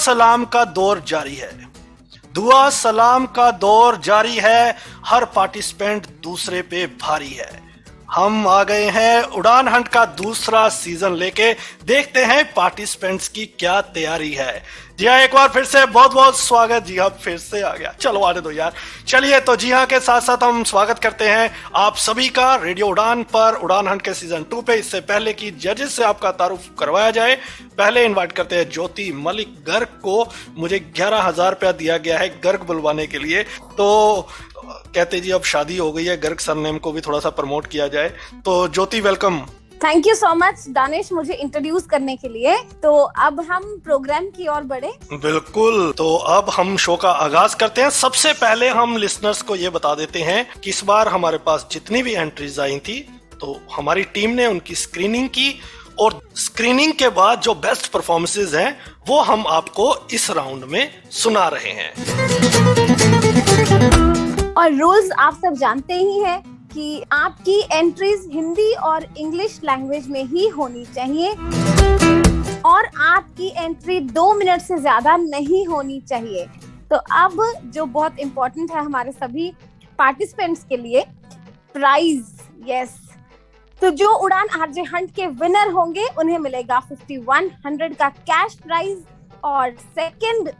सलाम का दौर जारी है। दुआ सलाम का दौर जारी है, हर पार्टिसिपेंट दूसरे पे भारी है। हम आ गए हैं उड़ान हंट का दूसरा सीजन लेके, देखते हैं पार्टिसिपेंट्स की क्या तैयारी है। जी हाँ, एक बार फिर से बहुत बहुत स्वागत। जी हाँ, फिर से आ गया, चलो आने दो यार। चलिए, तो जी हाँ के साथ साथ हम स्वागत करते हैं आप सभी का रेडियो उड़ान पर, उड़ान हंट के सीजन 2 पे। इससे पहले कि जजेस से आपका तारुफ करवाया जाए, पहले इनवाइट करते हैं ज्योति मलिक गर्ग को। मुझे 11,000 रुपया दिया गया है गर्ग बुलवाने के लिए, तो कहते जी अब शादी हो गई है, गर्ग सरनेम को भी थोड़ा सा प्रमोट किया जाए। तो Jyoti, welcome. Thank you so much Danish, मुझे इंट्रोड्यूस करने के लिए। तो अब हम प्रोग्राम की ओर बढ़े। बिल्कुल, तो अब हम शो का आगाज करते हैं। सबसे पहले हम लिसनर्स को ये बता देते हैं कि इस बार हमारे पास जितनी भी एंट्रीज आई थी, तो हमारी टीम ने उनकी स्क्रीनिंग की, और स्क्रीनिंग के बाद जो बेस्ट परफॉर्मेंसेज हैं वो हम आपको इस राउंड में सुना रहे हैं। और रूल्स आप सब जानते ही हैं कि आपकी एंट्रीज हिंदी और इंग्लिश लैंग्वेज में ही होनी चाहिए, और आपकी एंट्री 2 मिनट से ज्यादा नहीं होनी चाहिए। तो अब जो बहुत इम्पोर्टेंट है हमारे सभी पार्टिसिपेंट्स के लिए, प्राइज। यस, तो जो उड़ान आरजे हंट के विनर होंगे उन्हें मिलेगा 5100 का कैश प्राइज, और सेकंड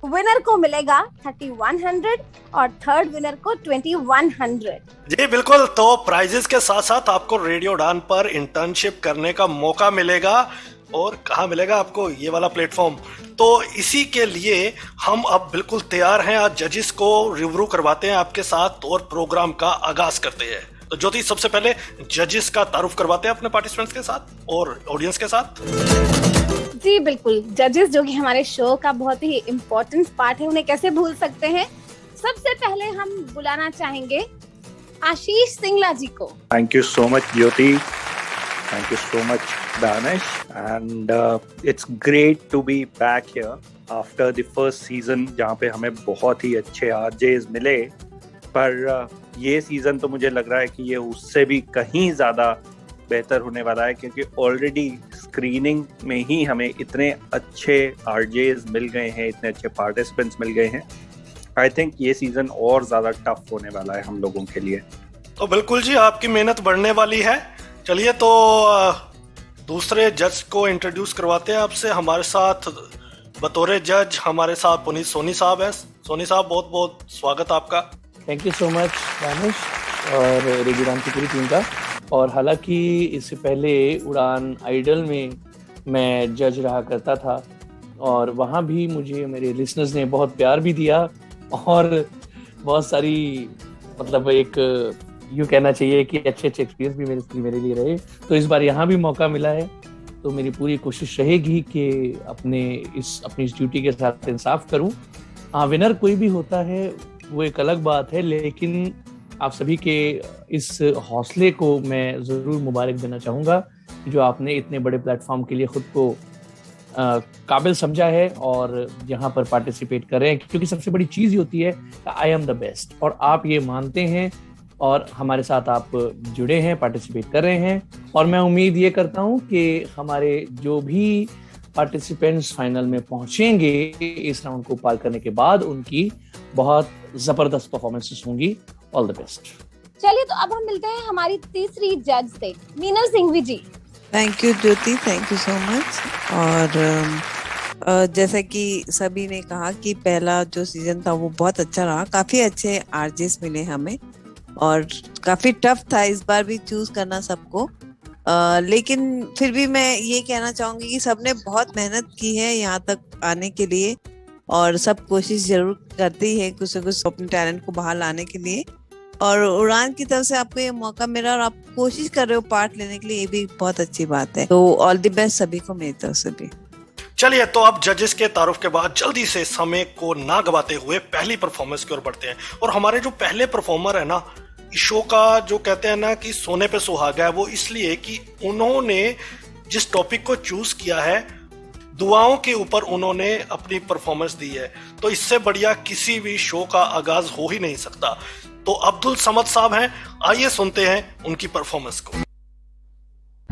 विनर को मिलेगा 3100 और थर्ड विनर को 2100। जी बिल्कुल, तो प्राइजेस के साथ साथ आपको रेडियो उड़ान पर इंटर्नशिप करने का मौका मिलेगा। और कहाँ मिलेगा आपको? ये वाला प्लेटफॉर्म। तो इसी के लिए हम अब बिल्कुल तैयार हैं। आज जजेस को रिव्यू करवाते हैं आपके साथ और प्रोग्राम का आगाज करते हैं। तो ज्योति, सबसे पहले जजेस का तारुफ करवाते हैं अपने पार्टिसिपेंट्स के साथ और ऑडियंस के साथ। जी बिल्कुल, जजेस जो कि हमारे शो का बहुत ही इम्पोर्टेंट पार्ट है, उन्हें कैसे भूल सकते हैं। सबसे पहले हम बुलाना चाहेंगे आशीष सिंगला जी को। Thank you so much Jyoti, thank you so much Danish, and it's great to be back here after the first season, जहाँ पे हमें बहुत ही अच्छे आरजेस मिले। पर ये सीजन तो मुझे लग रहा है कि ये उससे भी कहीं ज्यादा बेहतर होने वाला है, क्योंकि ऑलरेडी स्क्रीनिंग में ही हमें इतने अच्छे आरजेस मिल गए हैं, इतने अच्छे पार्टिसिपेंट्स मिल गए हैं। आई थिंक ये सीजन और ज्यादा टफ होने वाला है हम लोगों के लिए। तो बिल्कुल जी, आपकी मेहनत बढ़ने वाली है। चलिए, तो दूसरे जज को इंट्रोड्यूस करवाते हैं आपसे। हमारे साथ बतौर जज हमारे साथ पुनीत सोनी साहब हैं। सोनी साहब, बहुत बहुत स्वागत आपका। Thank you so much Danish और रेडियो उड़ान की पूरी टीम का। और हालांकि इससे पहले उड़ान आइडल में मैं जज रहा करता था, और वहाँ भी मुझे मेरे लिसनर्स ने बहुत प्यार भी दिया, और बहुत सारी मतलब एक यूँ कहना चाहिए कि अच्छे एक्सपीरियंस भी मेरे लिए रहे। तो इस बार यहाँ भी मौका मिला है, तो मेरी पूरी कोशिश रहेगी कि अपनी इस ड्यूटी के साथ इंसाफ करूँ। हाँ, विनर कोई भी होता है वो एक अलग बात है, लेकिन आप सभी के इस हौसले को मैं ज़रूर मुबारक देना चाहूँगा, जो आपने इतने बड़े प्लेटफॉर्म के लिए खुद को काबिल समझा है और यहाँ पर पार्टिसिपेट कर रहे हैं। क्योंकि सबसे बड़ी चीज़ ये होती है आई एम द बेस्ट, और आप ये मानते हैं और हमारे साथ आप जुड़े हैं, पार्टिसिपेट कर रहे हैं। और मैं उम्मीद ये करता हूँ कि हमारे जो भी पार्टिसिपेंट्स फाइनल में पहुँचेंगे इस राउंड को पार करने के बाद, उनकी बहुत ज़बरदस्त परफॉर्मेंसेस होंगी। All the best. चलिए, तो अब हम मिलते हैं हमारी तीसरी जज से, Meenal Singhvi ji. Thank you Jyoti, thank you so much. और जैसा कि सभी ने कहा कि पहला जो सीजन था वो बहुत अच्छा रहा, काफी अच्छे आरजेस मिले हमें, और काफी टफ था इस बार भी चूज करना सबको। लेकिन फिर भी मैं ये कहना चाहूंगी कि सबने बहुत मेहनत की है यहाँ तक आने के लिए, और सब कोशिश जरूर करती है कुछ न कुछ अपने टैलेंट को बाहर लाने के लिए। और उड़ान की तरफ से आपको ये मौका मिला और आप कोशिश कर रहे हो पार्ट लेने के लिए, ये भी बहुत अच्छी बात है। तो ऑल द बेस्ट सभी को मेरी तरफ से भी। चलिए, तो अब जजेस के तारुफ के बाद जल्दी से समय को ना गवाते हुए पहली परफॉर्मेंस की ओर बढ़ते हैं। और हमारे जो पहले परफॉर्मर है ना, इस शो का जो कहते हैं ना कि सोने पे सुहागा है, वो इसलिए कि उन्होंने जिस टॉपिक को चूज किया है, दुआओं के ऊपर उन्होंने अपनी परफॉर्मेंस दी है। तो इससे बढ़िया किसी भी शो का आगाज हो ही नहीं सकता। तो अब्दुल समद साहब हैं, आइए सुनते हैं उनकी परफॉर्मेंस को।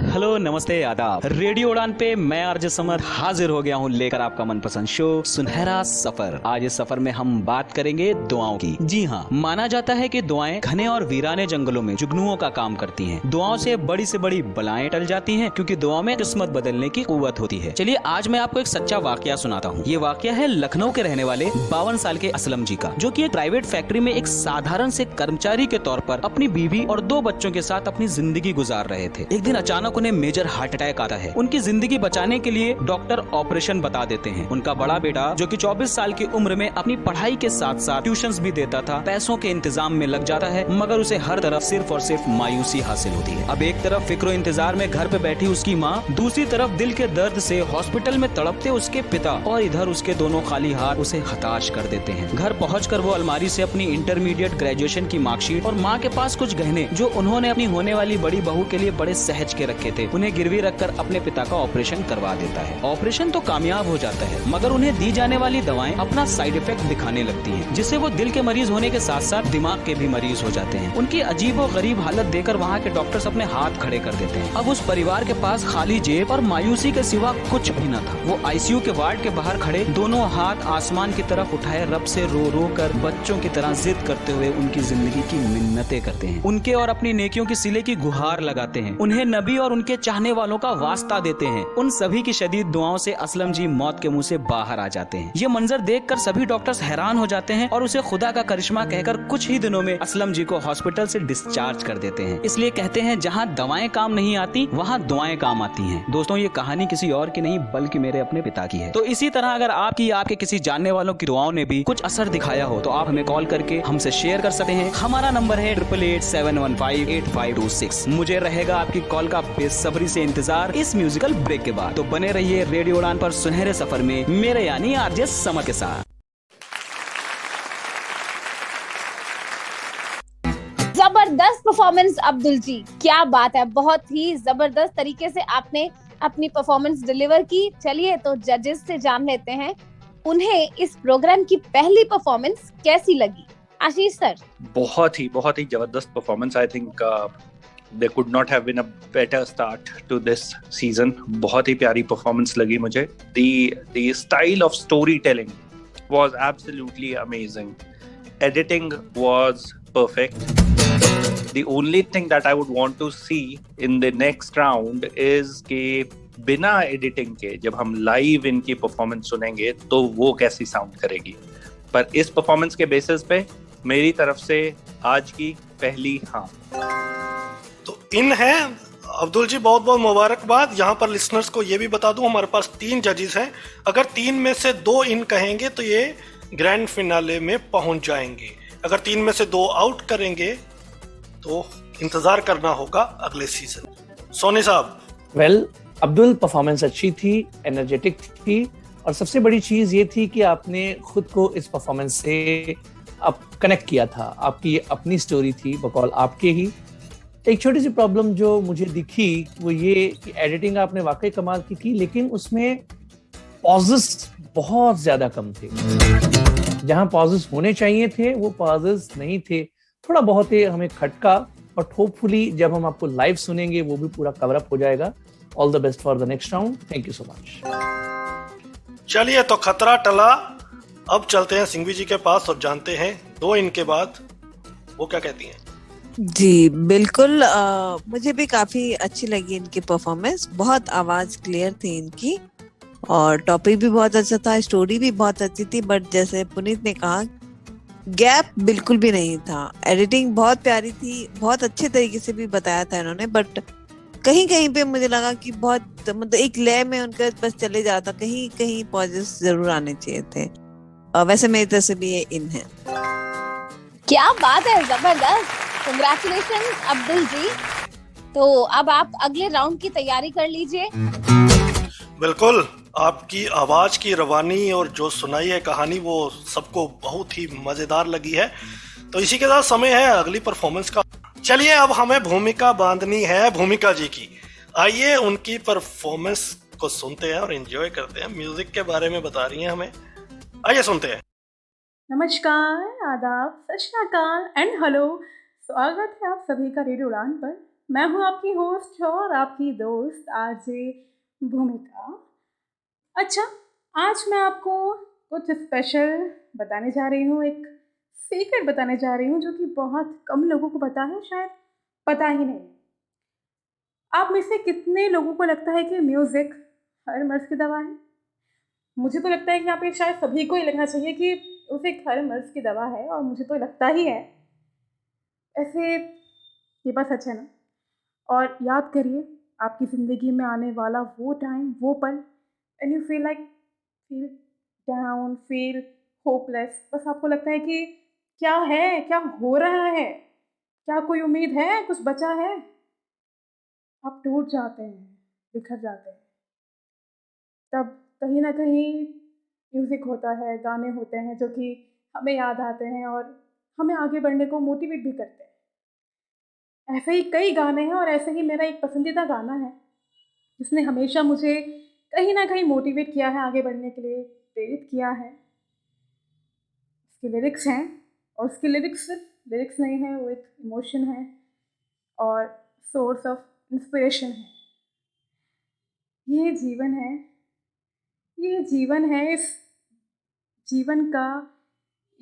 हेलो, नमस्ते, आदाब। रेडियो उड़ान पे मैं आरजे समर हाजिर हो गया हूँ लेकर आपका मनपसंद शो सुनहरा सफर। आज इस सफर में हम बात करेंगे दुआओं की। जी हाँ, माना जाता है कि दुआएं घने और वीराने जंगलों में जुगनुओं का काम करती हैं। दुआओं से बड़ी बलाएं टल जाती हैं, क्योंकि दुआओं में किस्मत बदलने की कुव्वत होती है। चलिए आज मैं आपको एक सच्चा वाकया सुनाता हूँ। ये वाकया है लखनऊ के रहने वाले 52 साल के असलम जी का, जो कि एक प्राइवेट फैक्ट्री में एक साधारण से कर्मचारी के तौर पर अपनी बीवी और 2 बच्चों के साथ अपनी जिंदगी गुजार रहे थे। एक दिन अचानक उन्हें मेजर हार्ट अटैक आता है। उनकी जिंदगी बचाने के लिए डॉक्टर ऑपरेशन बता देते हैं। उनका बड़ा बेटा, जो कि 24 साल की उम्र में अपनी पढ़ाई के साथ साथ ट्यूशंस भी देता था, पैसों के इंतजाम में लग जाता है, मगर उसे हर तरफ सिर्फ और सिर्फ मायूसी हासिल होती है। अब एक तरफ फिक्रो इंतजार में घर पे बैठी उसकी माँ, दूसरी तरफ दिल के दर्द से हॉस्पिटल में तड़पते उसके पिता, और इधर उसके दोनों खाली हाथ उसे हताश कर देते हैं। घर पहुंचकर वो अलमारी से अपनी इंटरमीडिएट ग्रेजुएशन की मार्कशीट और माँ के पास कुछ गहने जो उन्होंने अपनी होने वाली बड़ी बहू के लिए बड़े सहज के रखे थे, उन्हें गिरवी रखकर अपने पिता का ऑपरेशन करवा देता है। ऑपरेशन तो कामयाब हो जाता है, मगर उन्हें दी जाने वाली दवाएं अपना साइड इफेक्ट दिखाने लगती हैं, जिससे वो दिल के मरीज होने के साथ साथ दिमाग के भी मरीज हो जाते हैं। उनकी अजीब और गरीब हालत देखकर वहाँ के डॉक्टर्स अपने हाथ खड़े कर देते हैं। अब उस परिवार के पास खाली जेब और मायूसी के सिवा कुछ भी न था। वो आईसीयू के वार्ड के बाहर खड़े दोनों हाथ आसमान की तरफ उठाए रब से रो कर बच्चों की तरह जिद करते हुए उनकी जिंदगी की मिन्नतें करते हैं। उनके और अपनी नेकियों की सिले की गुहार लगाते हैं। उन्हें नबी और उनके चाहने वालों का वास्ता देते हैं। उन सभी की शदीद दुआओं से असलम जी मौत के मुंह से बाहर आ जाते हैं। ये मंजर देखकर सभी डॉक्टर्स हैरान हो जाते हैं और उसे खुदा का करिश्मा कहकर कुछ ही दिनों में असलम जी को हॉस्पिटल से डिस्चार्ज कर देते हैं। इसलिए कहते हैं, जहाँ दवाएं काम नहीं आती वहाँ दुआएं काम आती हैं। दोस्तों, ये कहानी किसी और की नहीं बल्कि मेरे अपने पिता की है। तो इसी तरह अगर आपके किसी जानने वालों की दुआओं ने भी कुछ असर दिखाया हो तो आप हमें कॉल करके हमसे शेयर कर सकते हैं। हमारा नंबर है 8887158526। मुझे रहेगा आपकी कॉल का बेसब्री से इंतजार इस म्यूजिकल ब्रेक के बाद। तो बने रहिए रेडियो उड़ान पर सुनहरे सफर में मेरे यानी आरजे समर के साथ। जबरदस्त परफॉर्मेंस अब्दुल जी, क्या बात है, बहुत ही जबरदस्त तरीके से आपने अपनी परफॉर्मेंस डिलीवर की। चलिए तो जजेस से जान लेते हैं उन्हें इस प्रोग्राम की पहली परफॉर्मेंस कैसी लगी। आशीष सर। बहुत ही जबरदस्त performance. I think there could not have been a better start to this season. बहुत ही प्यारी परफॉर्मेंस लगी मुझे। The style of storytelling was absolutely amazing. Editing was perfect. The only thing that I would want to see in the next round is कि बिना editing के जब हम live इनकी परफॉर्मेंस सुनेंगे तो वो कैसी साउंड करेगी। पर इस परफॉर्मेंस के बेसिस पे मेरी तरफ से आज की पहली हाँ। तो इन है अब्दुल जी, बहुत बहुत मुबारकबाद। यहाँ पर लिसनर्स को ये भी बता दूं, हमारे पास 3 जजेस हैं। अगर 3 में से 2 इन कहेंगे तो ये ग्रैंड फिनाले में पहुंच जाएंगे। अगर 3 में से 2 आउट करेंगे तो इंतजार करना होगा अगले सीजन। सोनी साहब। वेल, अब्दुल परफॉर्मेंस अच्छी थी, एनर्जेटिक थी, और सबसे बड़ी चीज ये थी कि आपने खुद को इस परफॉर्मेंस से आप कनेक्ट किया था। आपकी अपनी स्टोरी थी, बकौल आपके ही। एक छोटी सी प्रॉब्लम जो मुझे दिखी वो ये कि एडिटिंग आपने वाकई कमाल की थी, लेकिन उसमें पॉजेस बहुत ज्यादा कम थे। जहां पॉजेस होने चाहिए थे वो पॉजेस नहीं थे। थोड़ा बहुत ही हमें खटका, बट होपफुली जब हम आपको लाइव सुनेंगे वो भी पूरा कवर अप हो जाएगा। All the best for the next round. Thank you so much. चलिए तो खतरा टला, अब चलते हैं सिंघवी जी के पास और जानते हैं 2 इनके बाद वो क्या कहती हैं। जी बिल्कुल, मुझे भी काफी अच्छी लगी इनकी परफॉर्मेंस। बहुत आवाज क्लियर थी इनकी और टॉपिक भी बहुत अच्छा था, स्टोरी भी बहुत अच्छी थी, बट जैसे पुनीत ने कहा गैप बिल्कुल भी नहीं था। एडिटिंग बहुत प्यारी थी, बहुत अच्छे तरीके से भी बताया था इन्होंने, बट कहीं कहीं पे मुझे लगा कि बहुत मतलब एक लय में उनका बस चले जा रहा था। कहीं कहीं पॉजेस जरूर आने चाहिए थे। वैसे मेरी तरफ से भी ये इन है। क्या बात है, जबरदस्त, कांग्रेचुलेशंस अब्दुल जी। तो अब आप अगले राउंड की तैयारी कर लीजिए। बिल्कुल, आपकी आवाज की रवानी और जो सुनाई है कहानी वो सबको बहुत ही मजेदार लगी है। तो इसी के साथ समय है अगली परफॉर्मेंस का। चलिए अब हमें भूमिका बांधनी है भूमिका जी की। आइए उनकी परफॉर्मेंस को सुनते हैं और एंजॉय करते हैं। म्यूजिक के बारे में बता रही हैं हमें, आइए सुनते हैं। नमस्कार, आदाब, सत श्री अकाल एंड हेलो। स्वागत है आप सभी का रेडियो उड़ान पर मैं हूँ आपकी होस्ट और आपकी दोस्त आरजे भूमिका। अच्छा, आज मैं आपको कुछ स्पेशल बताने जा रही हूँ, एक सीक्रेट बताने जा रही हूँ जो कि बहुत कम लोगों को पता है, शायद पता ही नहीं। आप में से कितने लोगों को लगता है कि म्यूज़िक हर मर्ज़ की दवा है? मुझे तो लगता है कि यहाँ पे शायद सभी को ही लगना चाहिए कि म्यूज़िक हर मर्ज़ की दवा है, और मुझे तो लगता ही है। ऐसे ये बात सच है ना? और याद करिए आपकी ज़िंदगी में आने वाला वो टाइम, वो पल, and you feel down, feel hopeless. बस आपको लगता है कि क्या है, क्या हो रहा है, क्या कोई उम्मीद है, कुछ बचा है? आप टूट जाते हैं, बिखर जाते हैं। तब कहीं ना कहीं म्यूज़िक होता है, गाने होते हैं जो कि हमें याद आते हैं और हमें आगे बढ़ने को मोटिवेट भी करते हैं। ऐसे ही कई गाने हैं, और ऐसे ही मेरा एक पसंदीदा गाना है जिसने हमेशा मुझे कहीं ना कहीं मोटिवेट किया है, आगे बढ़ने के लिए प्रेरित किया है। उसके लिरिक्स हैं, और उसके लिरिक्स सिर्फ लिरिक्स नहीं है, वो एक इमोशन है और सोर्स ऑफ इंस्पिरेशन है। ये जीवन है, ये जीवन है, इस जीवन का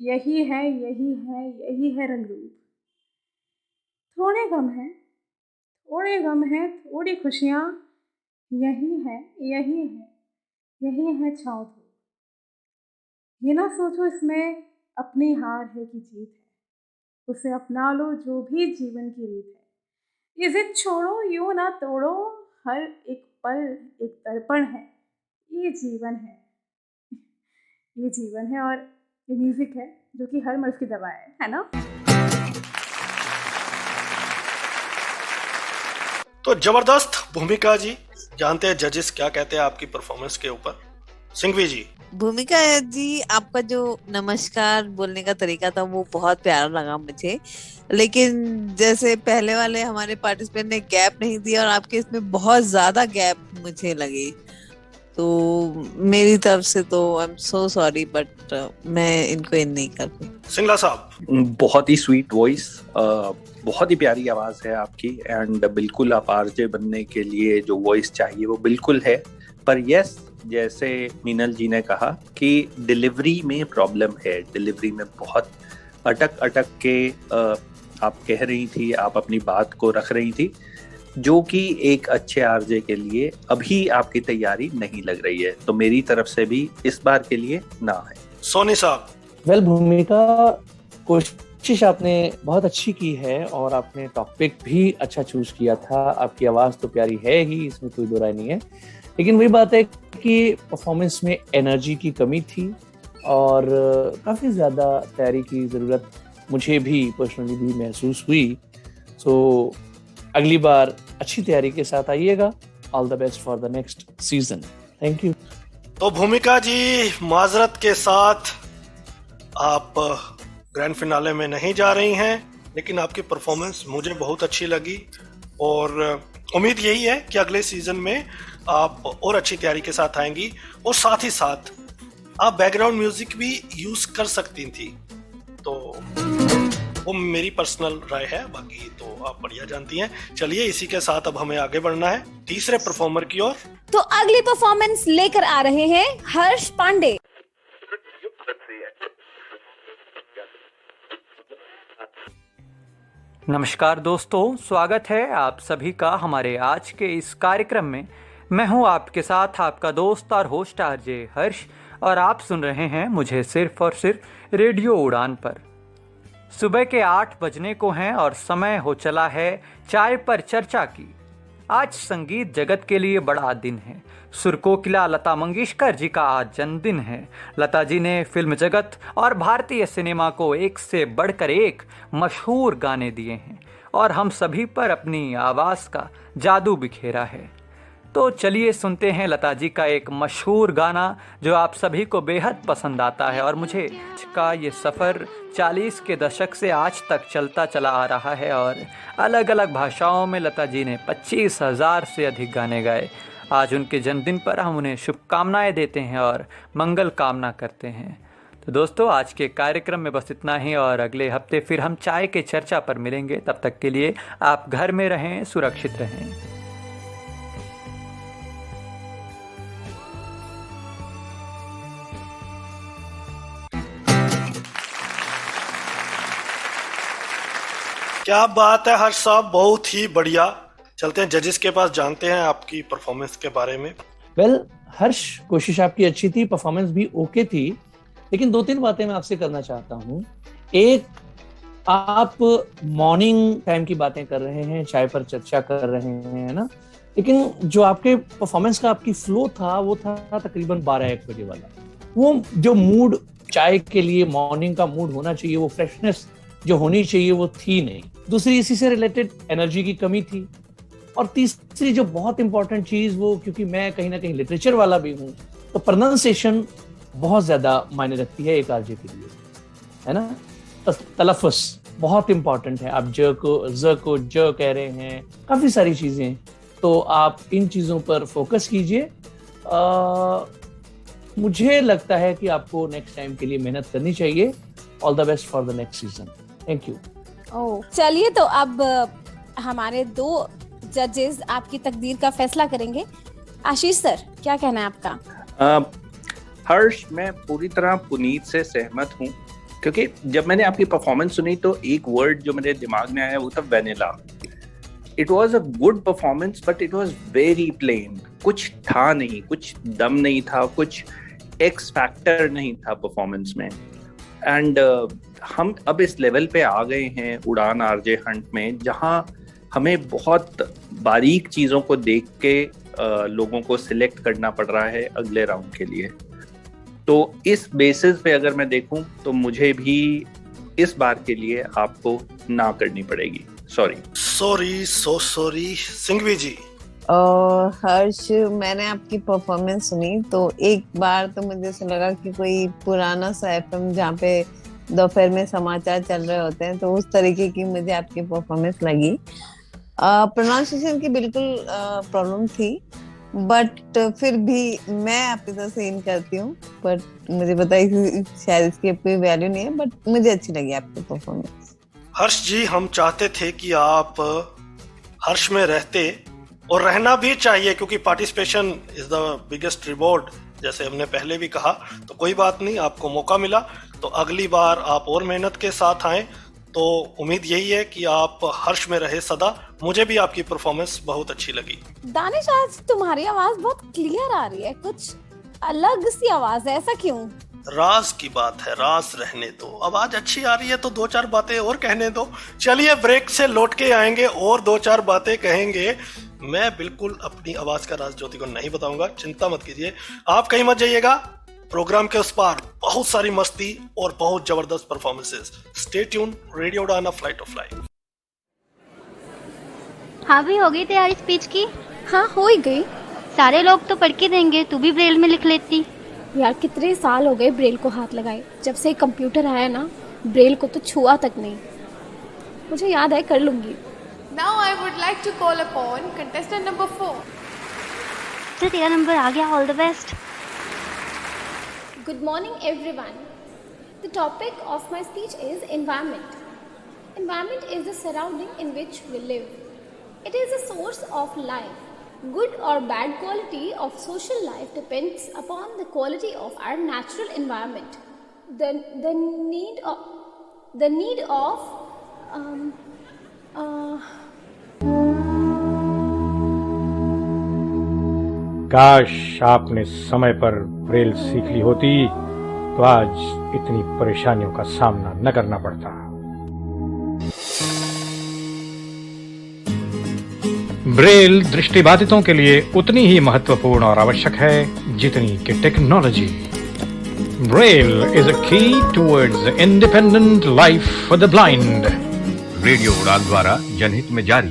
यही है, यही है, यही है रंग रूप। थोड़े गम हैं, थोड़े गम हैं, थोड़ी खुशियाँ, यही है, यही है, यही है छाँव धूप। ये ना सोचो इसमें अपनी हार है कि जीत है, उसे अपना लो जो भी जीवन की रीत है। ये जिद छोड़ो, यूँ ना तोड़ो, हर एक पल एक दर्पण है। ये जीवन है, ये जीवन है, और ये म्यूज़िक है जो कि हर मर्ज़ की दवा है ना? तो जबरदस्त भूमिका जी। जानते हैं जजेस क्या कहते हैं आपकी परफॉर्मेंस के ऊपर? सिंघवी जी। भूमिका जी, आपका जो नमस्कार बोलने का तरीका था वो बहुत प्यारा लगा मुझे, लेकिन जैसे पहले वाले हमारे पार्टिसिपेंट ने गैप नहीं दिया, और आपके इसमें बहुत ज्यादा गैप मुझे लगी, तो मेरी तरफ से तो I am so sorry, but मैं इनको इन नहीं कर पाई। सिंगला साहब। बहुत ही स्वीट वॉइस, बहुत ही प्यारी आवाज है आपकी, एंड बिल्कुल आप आरजे बनने के लिए जो वॉइस चाहिए वो बिल्कुल है। पर यस, जैसे मीनल जी ने कहा कि डिलीवरी में प्रॉब्लम है, डिलीवरी में बहुत अटक के आप कह रही थी, आप अपनी बात को रख रही थी, जो कि एक अच्छे आरजे के लिए अभी आपकी तैयारी नहीं लग रही है। तो मेरी तरफ से भी इस बार के लिए ना है। सोनी साहब। वेल भूमिका, कोशिश आपने बहुत अच्छी की है, और आपने टॉपिक भी अच्छा चूज किया था। आपकी आवाज तो प्यारी है ही, इसमें कोई दो राय नहीं है, लेकिन वही बात है कि परफॉर्मेंस में एनर्जी की कमी थी, और काफ़ी ज़्यादा तैयारी की ज़रूरत मुझे भी पर्सनली भी महसूस हुई। सो अगली बार अच्छी तैयारी के साथ आइएगा। All the best for the next season. Thank you. तो भूमिका जी, माजरत के साथ आप ग्रैंड फिनाले में नहीं जा रही हैं, लेकिन आपकी परफॉर्मेंस मुझे बहुत अच्छी लगी, और उम्मीद यही है कि अगले सीजन में आप और अच्छी तैयारी के साथ आएंगी, और साथ ही साथ आप बैकग्राउंड म्यूजिक भी यूज कर सकती थी। तो वो मेरी पर्सनल राय है, बाकी तो आप बढ़िया जानती हैं। चलिए, इसी के साथ अब हमें आगे बढ़ना है तीसरे परफॉर्मर की ओर। तो अगली परफॉर्मेंस लेकर आ रहे हैं हर्ष पांडे। नमस्कार दोस्तों, स्वागत है आप सभी का हमारे आज के इस कार्यक्रम में। मैं हूं आपके साथ आपका दोस्त और होस्ट आरजे हर्ष, और आप सुन रहे हैं मुझे सिर्फ और सिर्फ रेडियो उड़ान पर। सुबह के 8 बजने को हैं और समय हो चला है चाय पर चर्चा की। आज संगीत जगत के लिए बड़ा दिन है। सुरकोकिला लता मंगेशकर जी का आज जन्मदिन है। लता जी ने फिल्म जगत और भारतीय सिनेमा को एक से बढ़कर एक मशहूर गाने दिए हैं, और हम सभी पर अपनी आवाज़ का जादू बिखेरा है। तो चलिए सुनते हैं लता जी का एक मशहूर गाना जो आप सभी को बेहद पसंद आता है, और मुझे का ये सफ़र 40 के दशक से आज तक चलता चला आ रहा है, और अलग अलग भाषाओं में लता जी ने 25,000 से अधिक गाने गाए। आज उनके जन्मदिन पर हम उन्हें शुभकामनाएं देते हैं और मंगल कामना करते हैं। तो दोस्तों आज के कार्यक्रम में बस इतना ही, और अगले हफ्ते फिर हम चाय के चर्चा पर मिलेंगे। तब तक के लिए आप घर में रहें, सुरक्षित रहें। क्या बात है हर्ष साहब, बहुत ही बढ़िया। चलते हैं जजेस के पास, जानते हैं आपकी परफॉर्मेंस के बारे में। वेल हर्ष, कोशिश आपकी अच्छी थी, परफॉर्मेंस भी ओके थी, लेकिन 2-3 बातें मैं आपसे करना चाहता हूँ। एक, आप मॉर्निंग टाइम की बातें कर रहे हैं, चाय पर चर्चा कर रहे हैं, है ना, लेकिन जो आपके परफॉर्मेंस का आपकी फ्लो था वो था तकरीबन 12-1 बजे वाला। वो जो मूड चाय के लिए मॉर्निंग का मूड होना चाहिए, वो फ्रेशनेस जो होनी चाहिए वो थी नहीं। दूसरी, इसी से रिलेटेड एनर्जी की कमी थी। और तीसरी जो बहुत इंपॉर्टेंट चीज, वो क्योंकि मैं कहीं ना कहीं लिटरेचर वाला भी हूँ, तो प्रोनाउंसिएशन बहुत ज्यादा मायने रखती है एक आरजे के लिए, है ना। तलफ़ुज़ बहुत इंपॉर्टेंट है। आप ज को ज कह रहे हैं, काफी सारी चीजें, तो आप इन चीजों पर फोकस कीजिए। मुझे लगता है कि आपको नेक्स्ट टाइम के लिए मेहनत करनी चाहिए। All the best for the next season. Thank you. चलिए, तो अब हमारे 2 जजेस आपकी तकदीर का फैसला करेंगे। आशीष सर, क्या कहना है आपका? हर्ष, मैं पूरी तरह पुनीत से सहमत हूँ, क्योंकि जब मैंने आपकी परफॉर्मेंस सुनी तो एक वर्ड जो मेरे दिमाग में आया वो था vanilla. It was a good performance, but it was very plain. कुछ था नहीं, कुछ दम नहीं था, कुछ एक्स फैक्टर नहीं था परफॉर्मेंस में। एंड हम अब इस लेवल पे आ गए हैं उड़ान आरजे हंट में, जहां हमें बहुत बारीक चीज़ों को देख के लोगों को सिलेक्ट करना पड़ रहा है अगले राउंड के लिए। तो इस बेसिस पे अगर मैं देखूं तो मुझे भी इस बार के लिए आपको ना करनी पड़ेगी। सॉरी। सॉरी सिंघवी जी। हर्ष, मैंने आपकी परफॉर्मेंस सुनी तो एक बार तो मुझे ऐसा लगा कि कोई पुराना सा एफएम जहाँ पे दोपहर में समाचार चल रहे होते हैं, तो उस तरीके की मुझे आपकी परफॉर्मेंस लगी। प्रोनाउंसिएशन की बिल्कुल प्रॉब्लम थी, बट फिर भी मैं आपकी तरफ से इन करती हूँ। बट मुझे पता है कि शायद इसकी कोई वैल्यू नहीं है, बट मुझे अच्छी लगी आपकी परफॉर्मेंस। हर्ष जी, हम चाहते थे कि आप हर्ष में रहते, और रहना भी चाहिए, क्योंकि participation is the biggest reward, जैसे हमने पहले भी कहा। तो कोई बात नहीं, आपको मौका मिला, तो अगली बार आप और मेहनत के साथ आएं। तो उम्मीद यही है कि आप हर्ष में रहे सदा। मुझे भी आपकी परफॉर्मेंस बहुत अच्छी लगी। दानिश, आज तुम्हारी आवाज बहुत क्लियर आ रही है, कुछ अलग सी आवाज है, ऐसा क्यों? राज की बात है, राज रहने दो। आवाज अच्छी आ रही है तो 2-4 बातें और कहने दो। चलिए, ब्रेक से लौट के आएंगे और 2-4 बातें कहेंगे। मैं बिल्कुल अपनी आवाज का राज ज्योति को नहीं बताऊंगा, चिंता मत कीजिए, आप कहीं मत जाइएगा। प्रोग्राम के उस पार बहुत सारी मस्ती और बहुत जबरदस्त परफॉर्मेंसेस। स्टे ट्यून, रेडियो उड़ान, अ फ्लाइट ऑफ लाइफ। हाँ भी, हो गई तैयारी स्पीच की? हाँ, हो ही गई। सारे लोग तो पढ़ के देंगे, तू भी ब्रेल में लिख लेती। यार, कितने साल हो गए ब्रेल को हाथ लगाए। जब से कंप्यूटर आया ना, ब्रेल को तो छुआ तक नहीं। मुझे याद है, कर लूंगी। Now I would like to call upon contestant number 4. तो तेरा नंबर आ गया, all the best. Good morning everyone. The topic of my speech is environment. Environment is the surrounding in which we live. It is a source of life. Good or bad quality of social life depends upon the quality of our natural environment. The need of काश आपने समय पर Braille सीख ली होती तो आज इतनी परेशानियों का सामना न करना पड़ता। ब्रेल दृष्टिबाधितों के लिए उतनी ही महत्वपूर्ण और आवश्यक है जितनी कि टेक्नोलॉजी। ब्रेल इज अ की towards independent life for the blind. Radio उड़ान द्वारा जनहित में जारी।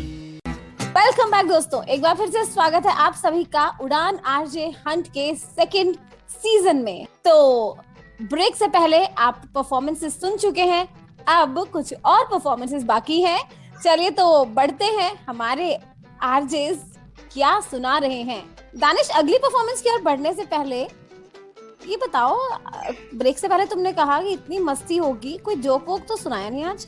वेलकम बैक दोस्तों, एक बार फिर से स्वागत है आप सभी का उड़ान आरजे हंट के 2nd सीजन में। तो ब्रेक से पहले आप परफॉर्मेंसेस सुन चुके हैं, अब कुछ और परफॉर्मेंसेस बाकी हैं। चलिए तो बढ़ते हैं, हमारे आरजेस क्या सुना रहे हैं। दानिश, अगली परफॉर्मेंस की ओर बढ़ने से पहले ये बताओ, ब्रेक से पहले तुमने कहा कि इतनी मस्ती होगी, कोई जोक वोक तो सुनाया नहीं आज?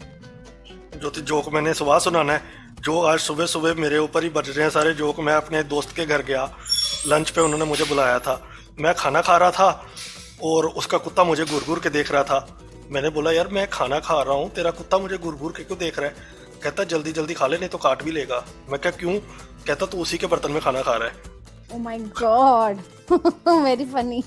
ज्योति जोक मैंने सुबह सुनाना है। जो आज सुबह सुबह मेरे ऊपर ही बज रहे हैं सारे जोक। मैं अपने दोस्त के घर गया, लंच पे उन्होंने मुझे बुलाया था। मैं खाना खा रहा था और उसका कुत्ता मुझे घूर घूर के देख रहा था। मैंने बोला यार मैं खाना खा रहा हूँ, तेरा कुत्ता मुझे घूर घूर के क्यों देख रहा है? कहता जल्दी जल्दी खा ले नहीं तो काट भी लेगा। मैं क्या क्यों? कहता तू उसी के बर्तन में खाना खा रहा है। Oh my God, very funny.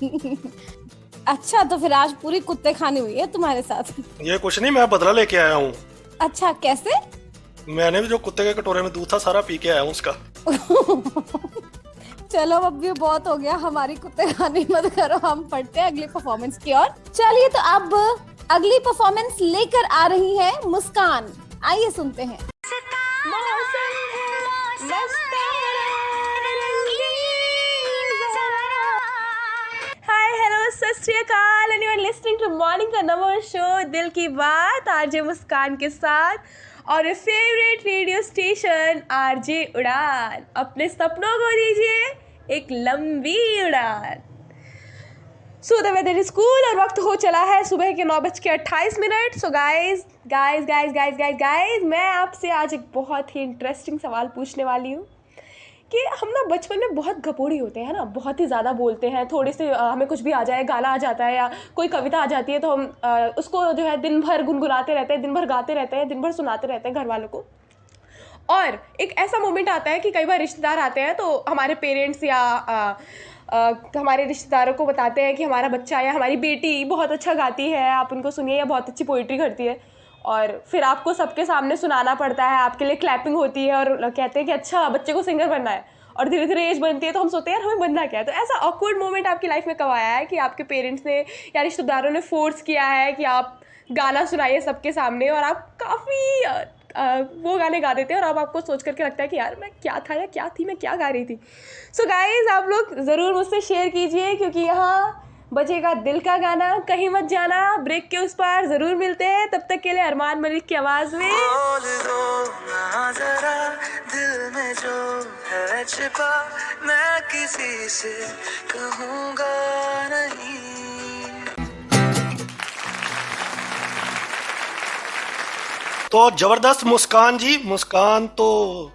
अच्छा तो फिर आज पूरी कुत्ते खानी हुई है तुम्हारे साथ? ये कुछ नहीं, मैं बदला लेके आया हूँ। अच्छा कैसे? मैंने भी जो कुत्ते के कटोरे में दूध था सारा पी के आया हूँ उसका। चलो अब भी बहुत हो गया, हमारी कुत्ते खाने मत करो, हम पढ़ते हैं अगली परफॉर्मेंस की ओर। चलिए तो अब अगली परफॉर्मेंस लेकर आ रही है मुस्कान, आइए सुनते हैं। Hi hello Sat Shri Akal and you are listening to morning का नंबर शो दिल की बात आरजे मुस्कान के साथ और फेवरेट रेडियो स्टेशन आरजे उड़ान। अपने सपनों को दीजिए एक लंबी उड़ान। So the weather is cool और वक्त हो चला है सुबह के 9:28। सो गाइज मैं आपसे आज एक बहुत ही इंटरेस्टिंग सवाल पूछने वाली हूँ कि हम ना बचपन में बहुत घपोड़ी होते हैं ना, बहुत ही ज़्यादा बोलते हैं। थोड़े से हमें कुछ भी आ जाए, गाना आ जाता है या कोई कविता आ जाती है तो हम उसको जो है दिन भर गुनगुनाते रहते हैं, दिन भर गाते रहते हैं, दिन भर सुनाते रहते हैं घर वालों को। और एक ऐसा मोमेंट आता है कि कई बार रिश्तेदार आते हैं तो हमारे पेरेंट्स या हमारे रिश्तेदारों को बताते हैं कि हमारा बच्चा या हमारी बेटी बहुत अच्छा गाती है, आप उनको सुनिए, या बहुत अच्छी पोइट्री करती है। और फिर आपको सबके सामने सुनाना पड़ता है, आपके लिए क्लैपिंग होती है और कहते हैं कि अच्छा बच्चे को सिंगर बनना है। और धीरे धीरे एज बनती है तो हम सोचते हैं यार हमें बनना क्या है। तो ऐसा ऑकवर्ड मोमेंट आपकी लाइफ में कब आया है कि आपके पेरेंट्स ने या रिश्तेदारों ने फोर्स किया है कि आप गाना सुनाइए सबके सामने और आप काफ़ी वो गाने गा देते हैं और अब आपको सोच करके लगता है कि यार मैं क्या था या क्या थी, मैं क्या गा रही थी। सो गाइज आप लोग ज़रूर मुझसे शेयर कीजिए क्योंकि यहाँ बजेगा दिल का गाना। कहीं मत जाना, ब्रेक के उस पार ज़रूर मिलते हैं। तब तक के लिए अरमान मलिक की आवाज़ में बोल दो ना ज़रा दिल में जो है छिपा, मैं किसी से कहूँगा नहीं। तो जबरदस्त मुस्कान जी, मुस्कान तो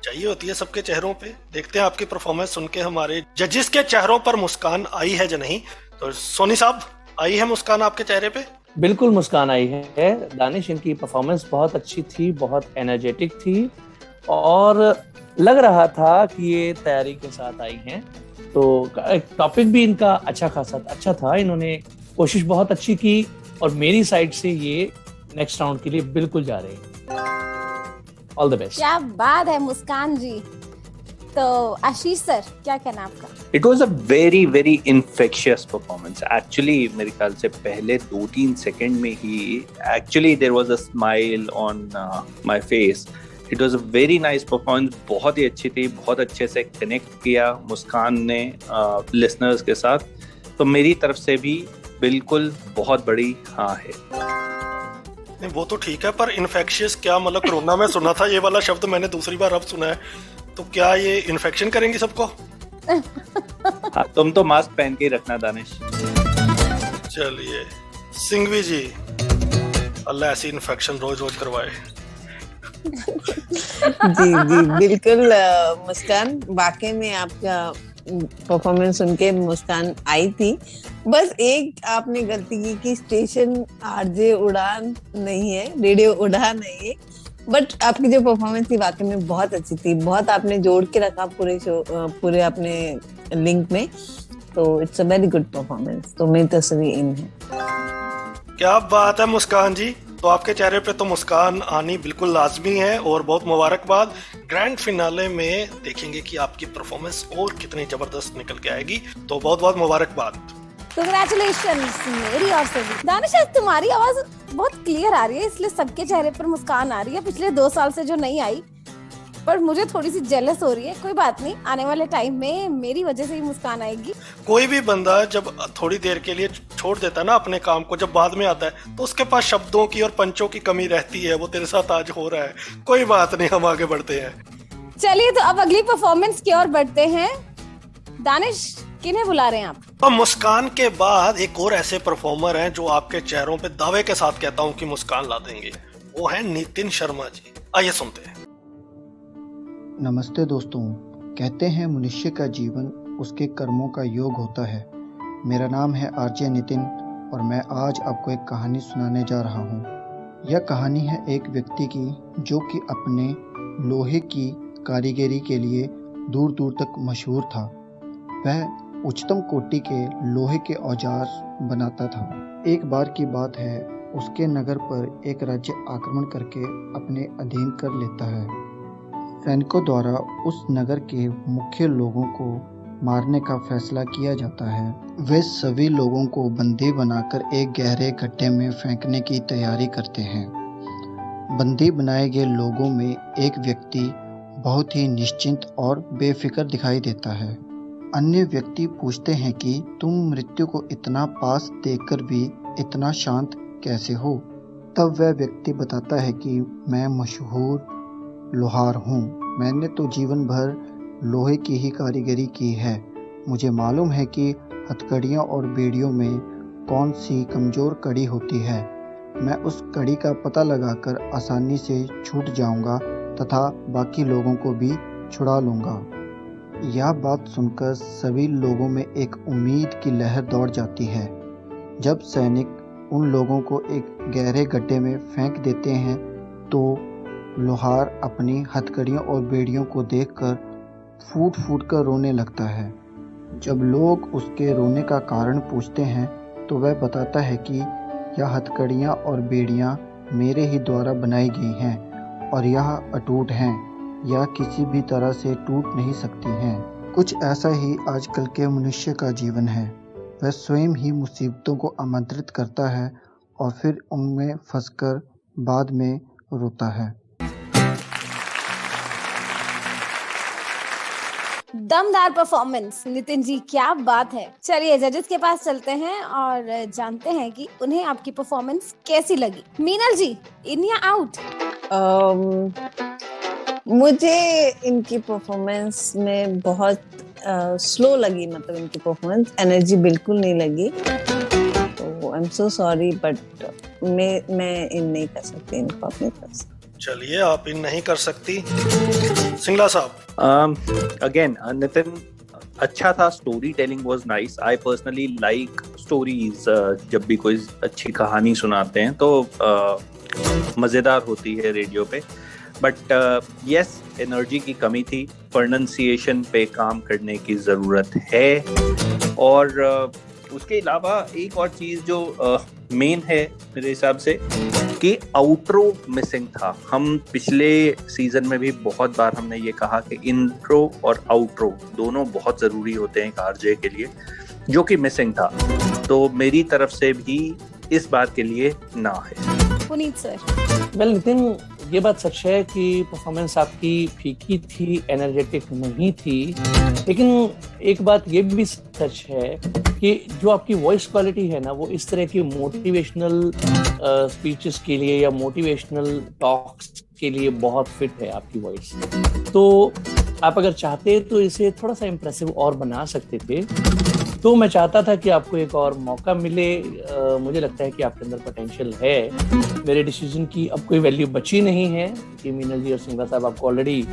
चाहिए होती है सबके चेहरों पे। देखते हैं आपकी परफॉर्मेंस सुन के हमारे जजेस के चेहरों पर मुस्कान आई है या नहीं। तो सोनी साहब, आई है मुस्कान आपके चेहरे पे? बिल्कुल मुस्कान आई है दानिश। इनकी परफॉर्मेंस बहुत अच्छी थी, बहुत एनर्जेटिक थी और लग रहा था कि ये तैयारी के साथ आई हैं। तो टॉपिक भी इनका अच्छा खासा अच्छा था, इन्होंने कोशिश बहुत अच्छी की और मेरी साइड से ये नेक्स्ट राउंड के लिए बिल्कुल जा रहे हैं। All the best. क्या बात है मुस्कान जी। तो आशीष सर क्या कहना आपका? It was a very very infectious performance. Actually मेरे ख्याल से पहले 2-3 सेकंड में ही actually there was a smile on my face. It was a very nice performance. बहुत ही अच्छी थी, बहुत अच्छे से कनेक्ट किया मुस्कान ने लिसनर्स के साथ। तो मेरी तरफ से भी बिल्कुल बहुत बड़ी हाँ है। नहीं वो तो ठीक है, पर इन्फेक्शियस क्या मतलब? कोरोना में सुना था ये वाला शब्द, मैंने दूसरी बार अब सुना है। तो क्या ये इन्फेक्शन करेंगी सबको? हाँ, तुम तो मास्क पहन के ही रखना दानिश। चलिए सिंघवी जी, अल्लाह ऐसी इन्फेक्शन रोज रोज करवाए। जी बिल्कुल मुस्कान, वाकई में आपका परफॉर्मेंस सुन के मुस्कान आई थी। बस एक आपने गलती की कि स्टेशन आरजे उड़ान नहीं है, रेडियो उड़ान नहीं है। बट आपकी जो परफॉर्मेंस थी वाकई में बहुत अच्छी थी, बहुत आपने जोड़ के रखा पूरे शो, पूरे अपने लिंक में। तो it's a very good performance. तो मेरी तरफ से भी इन है। क्या बात है मुस्कान जी। तो आपके चेहरे पे तो मुस्कान आनी बिल्कुल लाजमी है और बहुत मुबारकबाद। ग्रैंड फिनाले में देखेंगे कि आपकी परफॉर्मेंस और कितनी जबरदस्त निकल के आएगी। तो बहुत बहुत मुबारकबाद। कांग्रेचुलेशंस मेरी ओर से भी। दानिश तुम्हारी आवाज बहुत क्लियर आ रही है, इसलिए सबके चेहरे पर मुस्कान आ रही है। पिछले 2 साल से जो नहीं आई, पर मुझे थोड़ी सी जेलस हो रही है। कोई बात नहीं, आने वाले टाइम में मेरी वजह से ही मुस्कान आएगी। कोई भी बंदा जब थोड़ी देर के लिए छोड़ देता है ना अपने काम को, जब बाद में आता है तो उसके पास शब्दों की और पंचों की कमी रहती है। वो तेरे साथ आज हो रहा है। कोई बात नहीं, हम आगे बढ़ते हैं। चलिए तो अब अगली परफॉर्मेंस की ओर बढ़ते हैं। दानिश किन्हें बुला रहे हैं आप? तो मुस्कान के बाद एक और ऐसे परफॉर्मर हैं जो आपके चेहरों पे दावे के साथ कहता हूं कि मुस्कान ला देंगे। वो है नितिन शर्मा जी। आइए सुनते हैं। नमस्ते दोस्तों। कहते हैं मनुष्य का जीवन उसके कर्मों का योग होता है। मेरा नाम है आरजे नितिन और मैं आज आपको एक कहानी सुनाने जा रहा हूँ। यह कहानी है एक व्यक्ति की जो कि अपने लोहे की कारीगरी के लिए दूर दूर तक मशहूर था। वह उच्चतम कोटि के लोहे के औजार बनाता था। एक बार की बात है, उसके नगर पर एक राज्य आक्रमण करके अपने अधीन कर लेता है। सैनिकों द्वारा उस नगर के मुख्य लोगों को मारने का फैसला किया जाता है। वे सभी लोगों को बंदी बनाकर एक गहरे गड्ढे में फेंकने की तैयारी करते हैं। बंदी बनाए गए लोगों में एक व्यक्ति बहुत ही निश्चिंत और बेफिक्र दिखाई देता है। अन्य व्यक्ति पूछते हैं कि तुम मृत्यु को इतना पास देखकर भी इतना शांत कैसे हो? तब वह व्यक्ति बताता है कि मैं मशहूर लोहार हूँ। मैंने तो जीवन भर लोहे की ही कारीगरी की है। मुझे मालूम है कि हथकड़ियों और बेड़ियों में कौन सी कमज़ोर कड़ी होती है। मैं उस कड़ी का पता लगाकर आसानी से छूट जाऊंगा तथा बाकी लोगों को भी छुड़ा लूंगा। यह बात सुनकर सभी लोगों में एक उम्मीद की लहर दौड़ जाती है। जब सैनिक उन लोगों को एक गहरे गड्ढे में फेंक देते हैं तो लोहार अपनी हथकड़ियों और बेड़ियों को देखकर फूट फूट कर रोने लगता है। जब लोग उसके रोने का कारण पूछते हैं तो वह बताता है कि यह हथकड़ियाँ और बेड़ियाँ मेरे ही द्वारा बनाई गई हैं और यह अटूट हैं, यह किसी भी तरह से टूट नहीं सकती हैं। कुछ ऐसा ही आजकल के मनुष्य का जीवन है। वह स्वयं ही मुसीबतों को आमंत्रित करता है और फिर उनमें फंसकर बाद में रोता है। दमदार परफॉर्मेंस नितिन जी, क्या बात है। चलिए जजेस के पास चलते हैं और जानते हैं कि उन्हें आपकी परफॉर्मेंस कैसी लगी। मीनल जी, इन या आउट? मुझे इनकी परफॉर्मेंस में बहुत स्लो लगी, मतलब इनकी परफॉर्मेंस एनर्जी बिल्कुल नहीं लगी। तो I am so sorry but मैं इन नहीं कर सकती इनको अपनी तरफ से। चलिए, आप इन नहीं कर सकती। सिंगला साहब। अगेन नितिन अच्छा था, story telling was nice. I personally like stories. जब भी कोई अच्छी कहानी सुनाते हैं तो मज़ेदार होती है रेडियो पे। बट यस, एनर्जी की कमी थी, प्रोनंसिएशन पे काम करने की ज़रूरत है। और उसके अलावा एक और चीज़ जो मेन है मेरे हिसाब से कि आउट्रो मिसिंग था। हम पिछले सीजन में भी बहुत बार हमने ये कहा कि इंट्रो और आउट्रो दोनों बहुत ज़रूरी होते हैं एक आरजे के लिए, जो कि मिसिंग था। तो मेरी तरफ से भी इस बात के लिए ना है। पुनीत सर। वेल नितिन, ये बात सच है कि परफॉर्मेंस आपकी फीकी थी, एनर्जेटिक नहीं थी। लेकिन एक बात ये भी सच है कि जो आपकी वॉइस क्वालिटी है ना, वो इस तरह की मोटिवेशनल स्पीचेस के लिए या मोटिवेशनल टॉक्स के लिए बहुत फिट है आपकी वॉइस। तो आप अगर चाहते तो इसे थोड़ा सा इम्प्रेसिव और बना सकते थे। तो मैं चाहता था कि आपको एक और मौका मिले। मुझे लगता है कि आपके अंदर पोटेंशियल है। मेरे डिसीजन की अब कोई वैल्यू बची नहीं है कि मीनल जी और सिंगला साहब आपको ऑलरेडी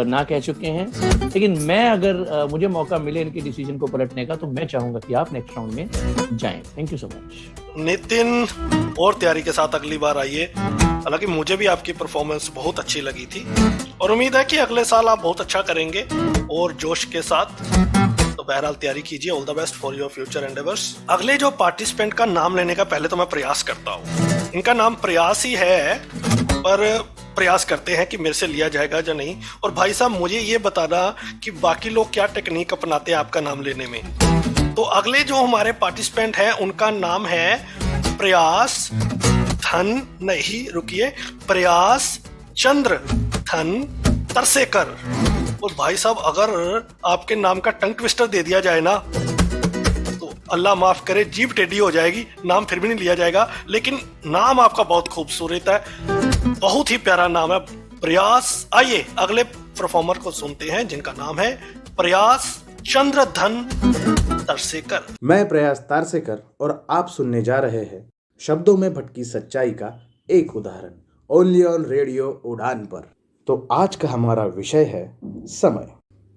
ना कह चुके हैं। लेकिन मैं अगर मुझे मौका मिले इनके डिसीजन को पलटने का, तो मैं चाहूंगा कि आप नेक्स्ट राउंड में जाएं। Thank you so much. Nitin और तैयारी के साथ अगली बार आइए। हालांकि मुझे भी आपकी परफॉर्मेंस बहुत अच्छी लगी थी और उम्मीद है कि अगले साल आप बहुत अच्छा करेंगे और जोश के साथ। तो बहरहाल तैयारी कीजिए। All the best for your future endeavours. अगले जो पार्टिसिपेंट का नाम लेने का पहले तो मैं प्रयास करता हूँ। इनका नाम प्रयास ही है, पर प्रयास करते हैं कि मेरे से लिया जाएगा या नहीं। और भाई साहब, मुझे ये बताना कि बाकी लोग क्या टेक्निक अपनाते हैं आपका नाम लेने में। तो अगले जो हमारे पार्टिसिपेंट हैं उनका नाम है प्रयास धन, नहीं रुकिए, प्रयास चंद्र धन तरसेकर। और भाई साहब, अगर आपके नाम का टंग ट्विस्टर दे दिया जाए ना, तो अल्लाह माफ करे, जीभ टेढ़ी हो जाएगी, नाम फिर भी नहीं लिया जाएगा। लेकिन नाम आपका बहुत खूबसूरत है, बहुत ही प्यारा नाम है, प्रयास। आइए अगले परफॉर्मर को सुनते हैं जिनका नाम है प्रयास चंद्रधन तरसेकर। मैं प्रयास तारसेकर और आप सुनने जा रहे हैं शब्दों में भटकी सच्चाई का एक उदाहरण, ओनली ऑन रेडियो उड़ान पर। तो आज का हमारा विषय है समय।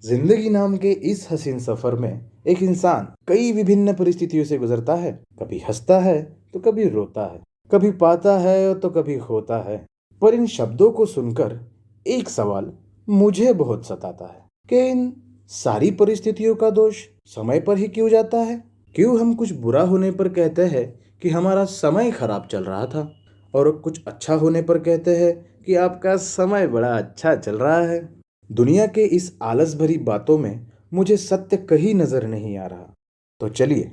जिंदगी नाम के इस हसीन सफर में एक इंसान कई विभिन्न परिस्थितियों से गुजरता है। कभी हंसता है तो कभी रोता है, कभी पाता है तो कभी खोता है। पर इन शब्दों को सुनकर एक सवाल मुझे बहुत सताता है कि इन सारी परिस्थितियों का दोष समय पर ही क्यों जाता है? क्यों हम कुछ बुरा होने पर कहते हैं कि हमारा समय खराब चल रहा था, और कुछ अच्छा होने पर कहते हैं कि आपका समय बड़ा अच्छा चल रहा है? दुनिया के इस आलस भरी बातों में मुझे सत्य कहीं नजर नहीं आ रहा। तो चलिए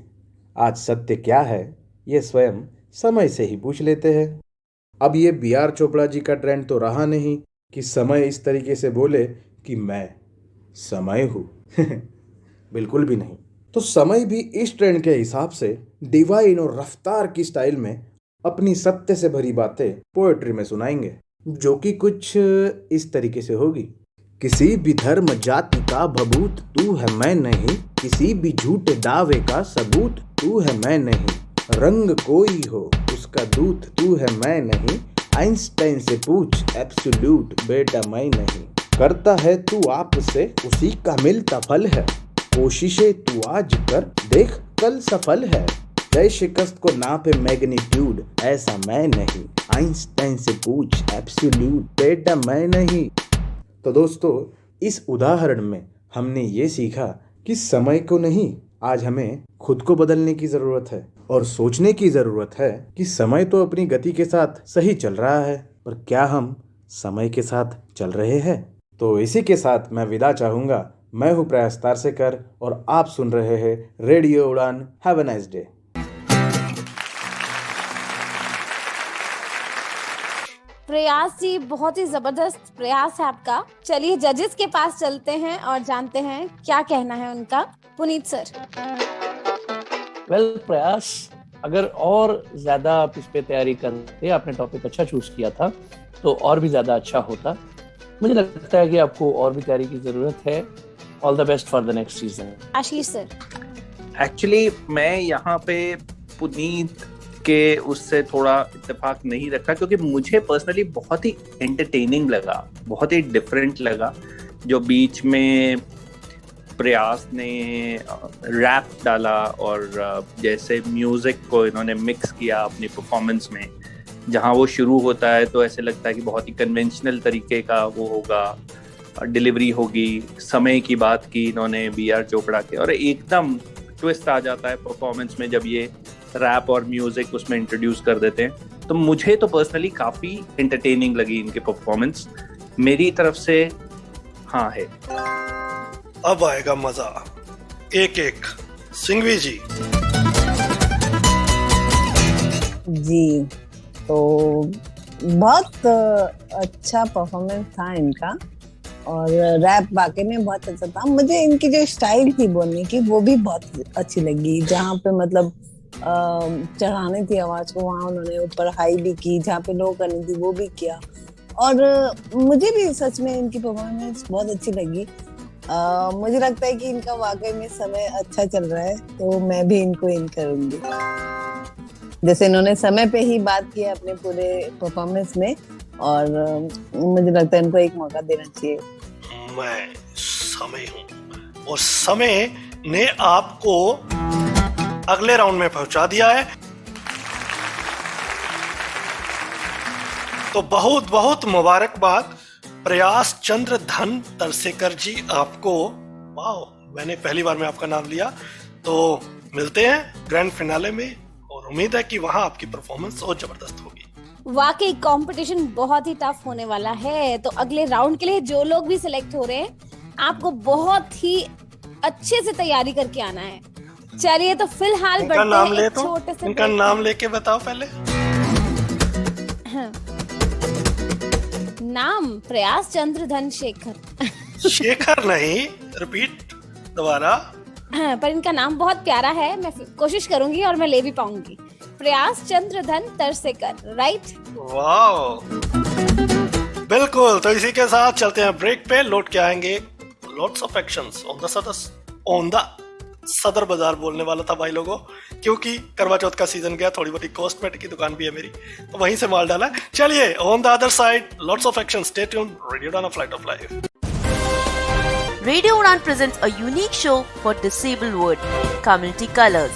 आज सत्य क्या है ये स्वयं समय से ही पूछ लेते हैं। अब ये B.R. चोपड़ा जी का ट्रेंड तो रहा नहीं कि समय इस तरीके से बोले कि मैं समय हूँ। बिल्कुल भी नहीं। तो समय भी इस ट्रेंड के हिसाब से डिवाइन और रफ्तार की स्टाइल में अपनी सत्य से भरी बातें पोएट्री में सुनाएंगे, जो कि कुछ इस तरीके से होगी। किसी भी धर्म जाति का भभूत तू है मैं नहीं, किसी भी झूठे दावे का सबूत तू है मैं नहीं, रंग कोई हो उसका दूत तू है मैं नहीं, आइंस्टाइन से पूछ एब्सोल्यूट बेटा मैं नहीं, करता है तू आपसे उसी का मिलता फल है, कोशिशें तू आज कर देख कल सफल है, जय शिकस्त को नापे मैग्नीट्यूड ऐसा मैं नहीं, आइंस्टाइन से पूछ एब्सोल्यूट बेटा मैं नहीं। तो दोस्तों, इस उदाहरण में हमने ये सीखा कि समय को नहीं, आज हमें खुद को बदलने की ज़रूरत है और सोचने की ज़रूरत है कि समय तो अपनी गति के साथ सही चल रहा है, पर क्या हम समय के साथ चल रहे हैं? तो इसी के साथ मैं विदा चाहूँगा। मैं हूँ प्रयास तारसेकर और आप सुन रहे हैं रेडियो उड़ान। Have a nice day. प्रयास जी, बहुत ही जबरदस्त प्रयास है आपका। चलिए जजेस के पास चलते हैं और जानते हैं क्या कहना है उनका। पुनीत सर। वेल प्रयास, अगर और ज्यादा आप इस पे तैयारी करते, आपने टॉपिक अच्छा चूज किया था तो और भी ज्यादा अच्छा होता। मुझे लगता है कि आपको और भी तैयारी की जरूरत है। All the best for the next season. Ashish sir. Actually मैं यहाँ पे पुनीत के उससे थोड़ा इत्तेफाक नहीं रखा, क्योंकि मुझे पर्सनली बहुत ही एंटरटेनिंग लगा, बहुत ही डिफरेंट लगा। जो बीच में प्रयास ने रैप डाला और जैसे म्यूजिक को इन्होंने मिक्स किया अपनी परफॉर्मेंस में, जहाँ वो शुरू होता है तो ऐसे लगता है कि बहुत ही कन्वेंशनल तरीके का वो होगा, डिलीवरी होगी। समय की बात की इन्होंने B.R. चोपड़ा के, और एकदम ट्विस्ट आ जाता है परफॉर्मेंस में जब ये रैप और म्यूजिक उसमें इंट्रोड्यूस कर देते हैं। तो मुझे तो पर्सनली काफी एंटरटेनिंग लगी इनकी परफॉर्मेंस। मेरी तरफ से हाँ है। अब आएगा मजा। एक एक सिंघवी जी। जी, तो बहुत अच्छा परफॉर्मेंस था इनका और रैप वाकई में बहुत अच्छा था। मुझे इनकी जो स्टाइल थी बोलने की वो भी बहुत अच्छी लगी। जहाँ पे मतलब चढ़ाने थी आवाज को, वहाँ उन्होंने ऊपर हाई भी की, जहाँ पे लो करनी थी वो भी किया। और मुझे भी सच में इनकी परफॉर्मेंस बहुत अच्छी लगी। मुझे लगता है कि इनका वाकई में समय अच्छा चल रहा है, तो मैं भी इनको इन करूंगी। जैसे इन्होंने समय पे ही बात की अपने पूरे परफॉर्मेंस में, और मुझे लगता है इनको एक मौका देना चाहिए। मैं समय हूँ और समय ने आपको अगले राउंड में पहुंचा दिया है। तो बहुत बहुत मुबारकबाद प्रयास चंद्रधन तरसेकर जी आपको। वाह, मैंने पहली बार में आपका नाम लिया। तो मिलते हैं ग्रैंड फिनाले में और उम्मीद है कि वहां आपकी परफॉर्मेंस और जबरदस्त होगी। वाकई कंपटीशन बहुत ही टफ होने वाला है। तो अगले राउंड के लिए जो लोग भी सिलेक्ट हो रहे हैं, आपको बहुत ही अच्छे से तैयारी करके आना है। चलिए तो फिलहाल बढ़ते हैं एक छोटे से। इनका नाम लेके बताओ पहले। नाम प्रयास चंद्रधन शेखर। शेखर नहीं, रिपीट दोबारा। पर इनका नाम बहुत प्यारा है, मैं कोशिश करूंगी और मैं ले भी पाऊंगी। प्रयास चंद्रधन तरसेकर, राइट? वाओ, बिल्कुल। तो इसी के साथ चलते हैं ब्रेक पे, लौट के आएंगे lots of actions on the सदस ऑन द सदर बाजार बोलने वाला था भाई लोगों, क्योंकि करवा चौथ का सीजन गया, थोड़ी बहुत कॉस्मेटिक की दुकान भी है मेरी, तो वहीं से माल डाला। चलिए on the other side, lots of action, stay tuned, radio Udaan, flight of life. Radio Udan presents a unique show for disabled world, Community Colors.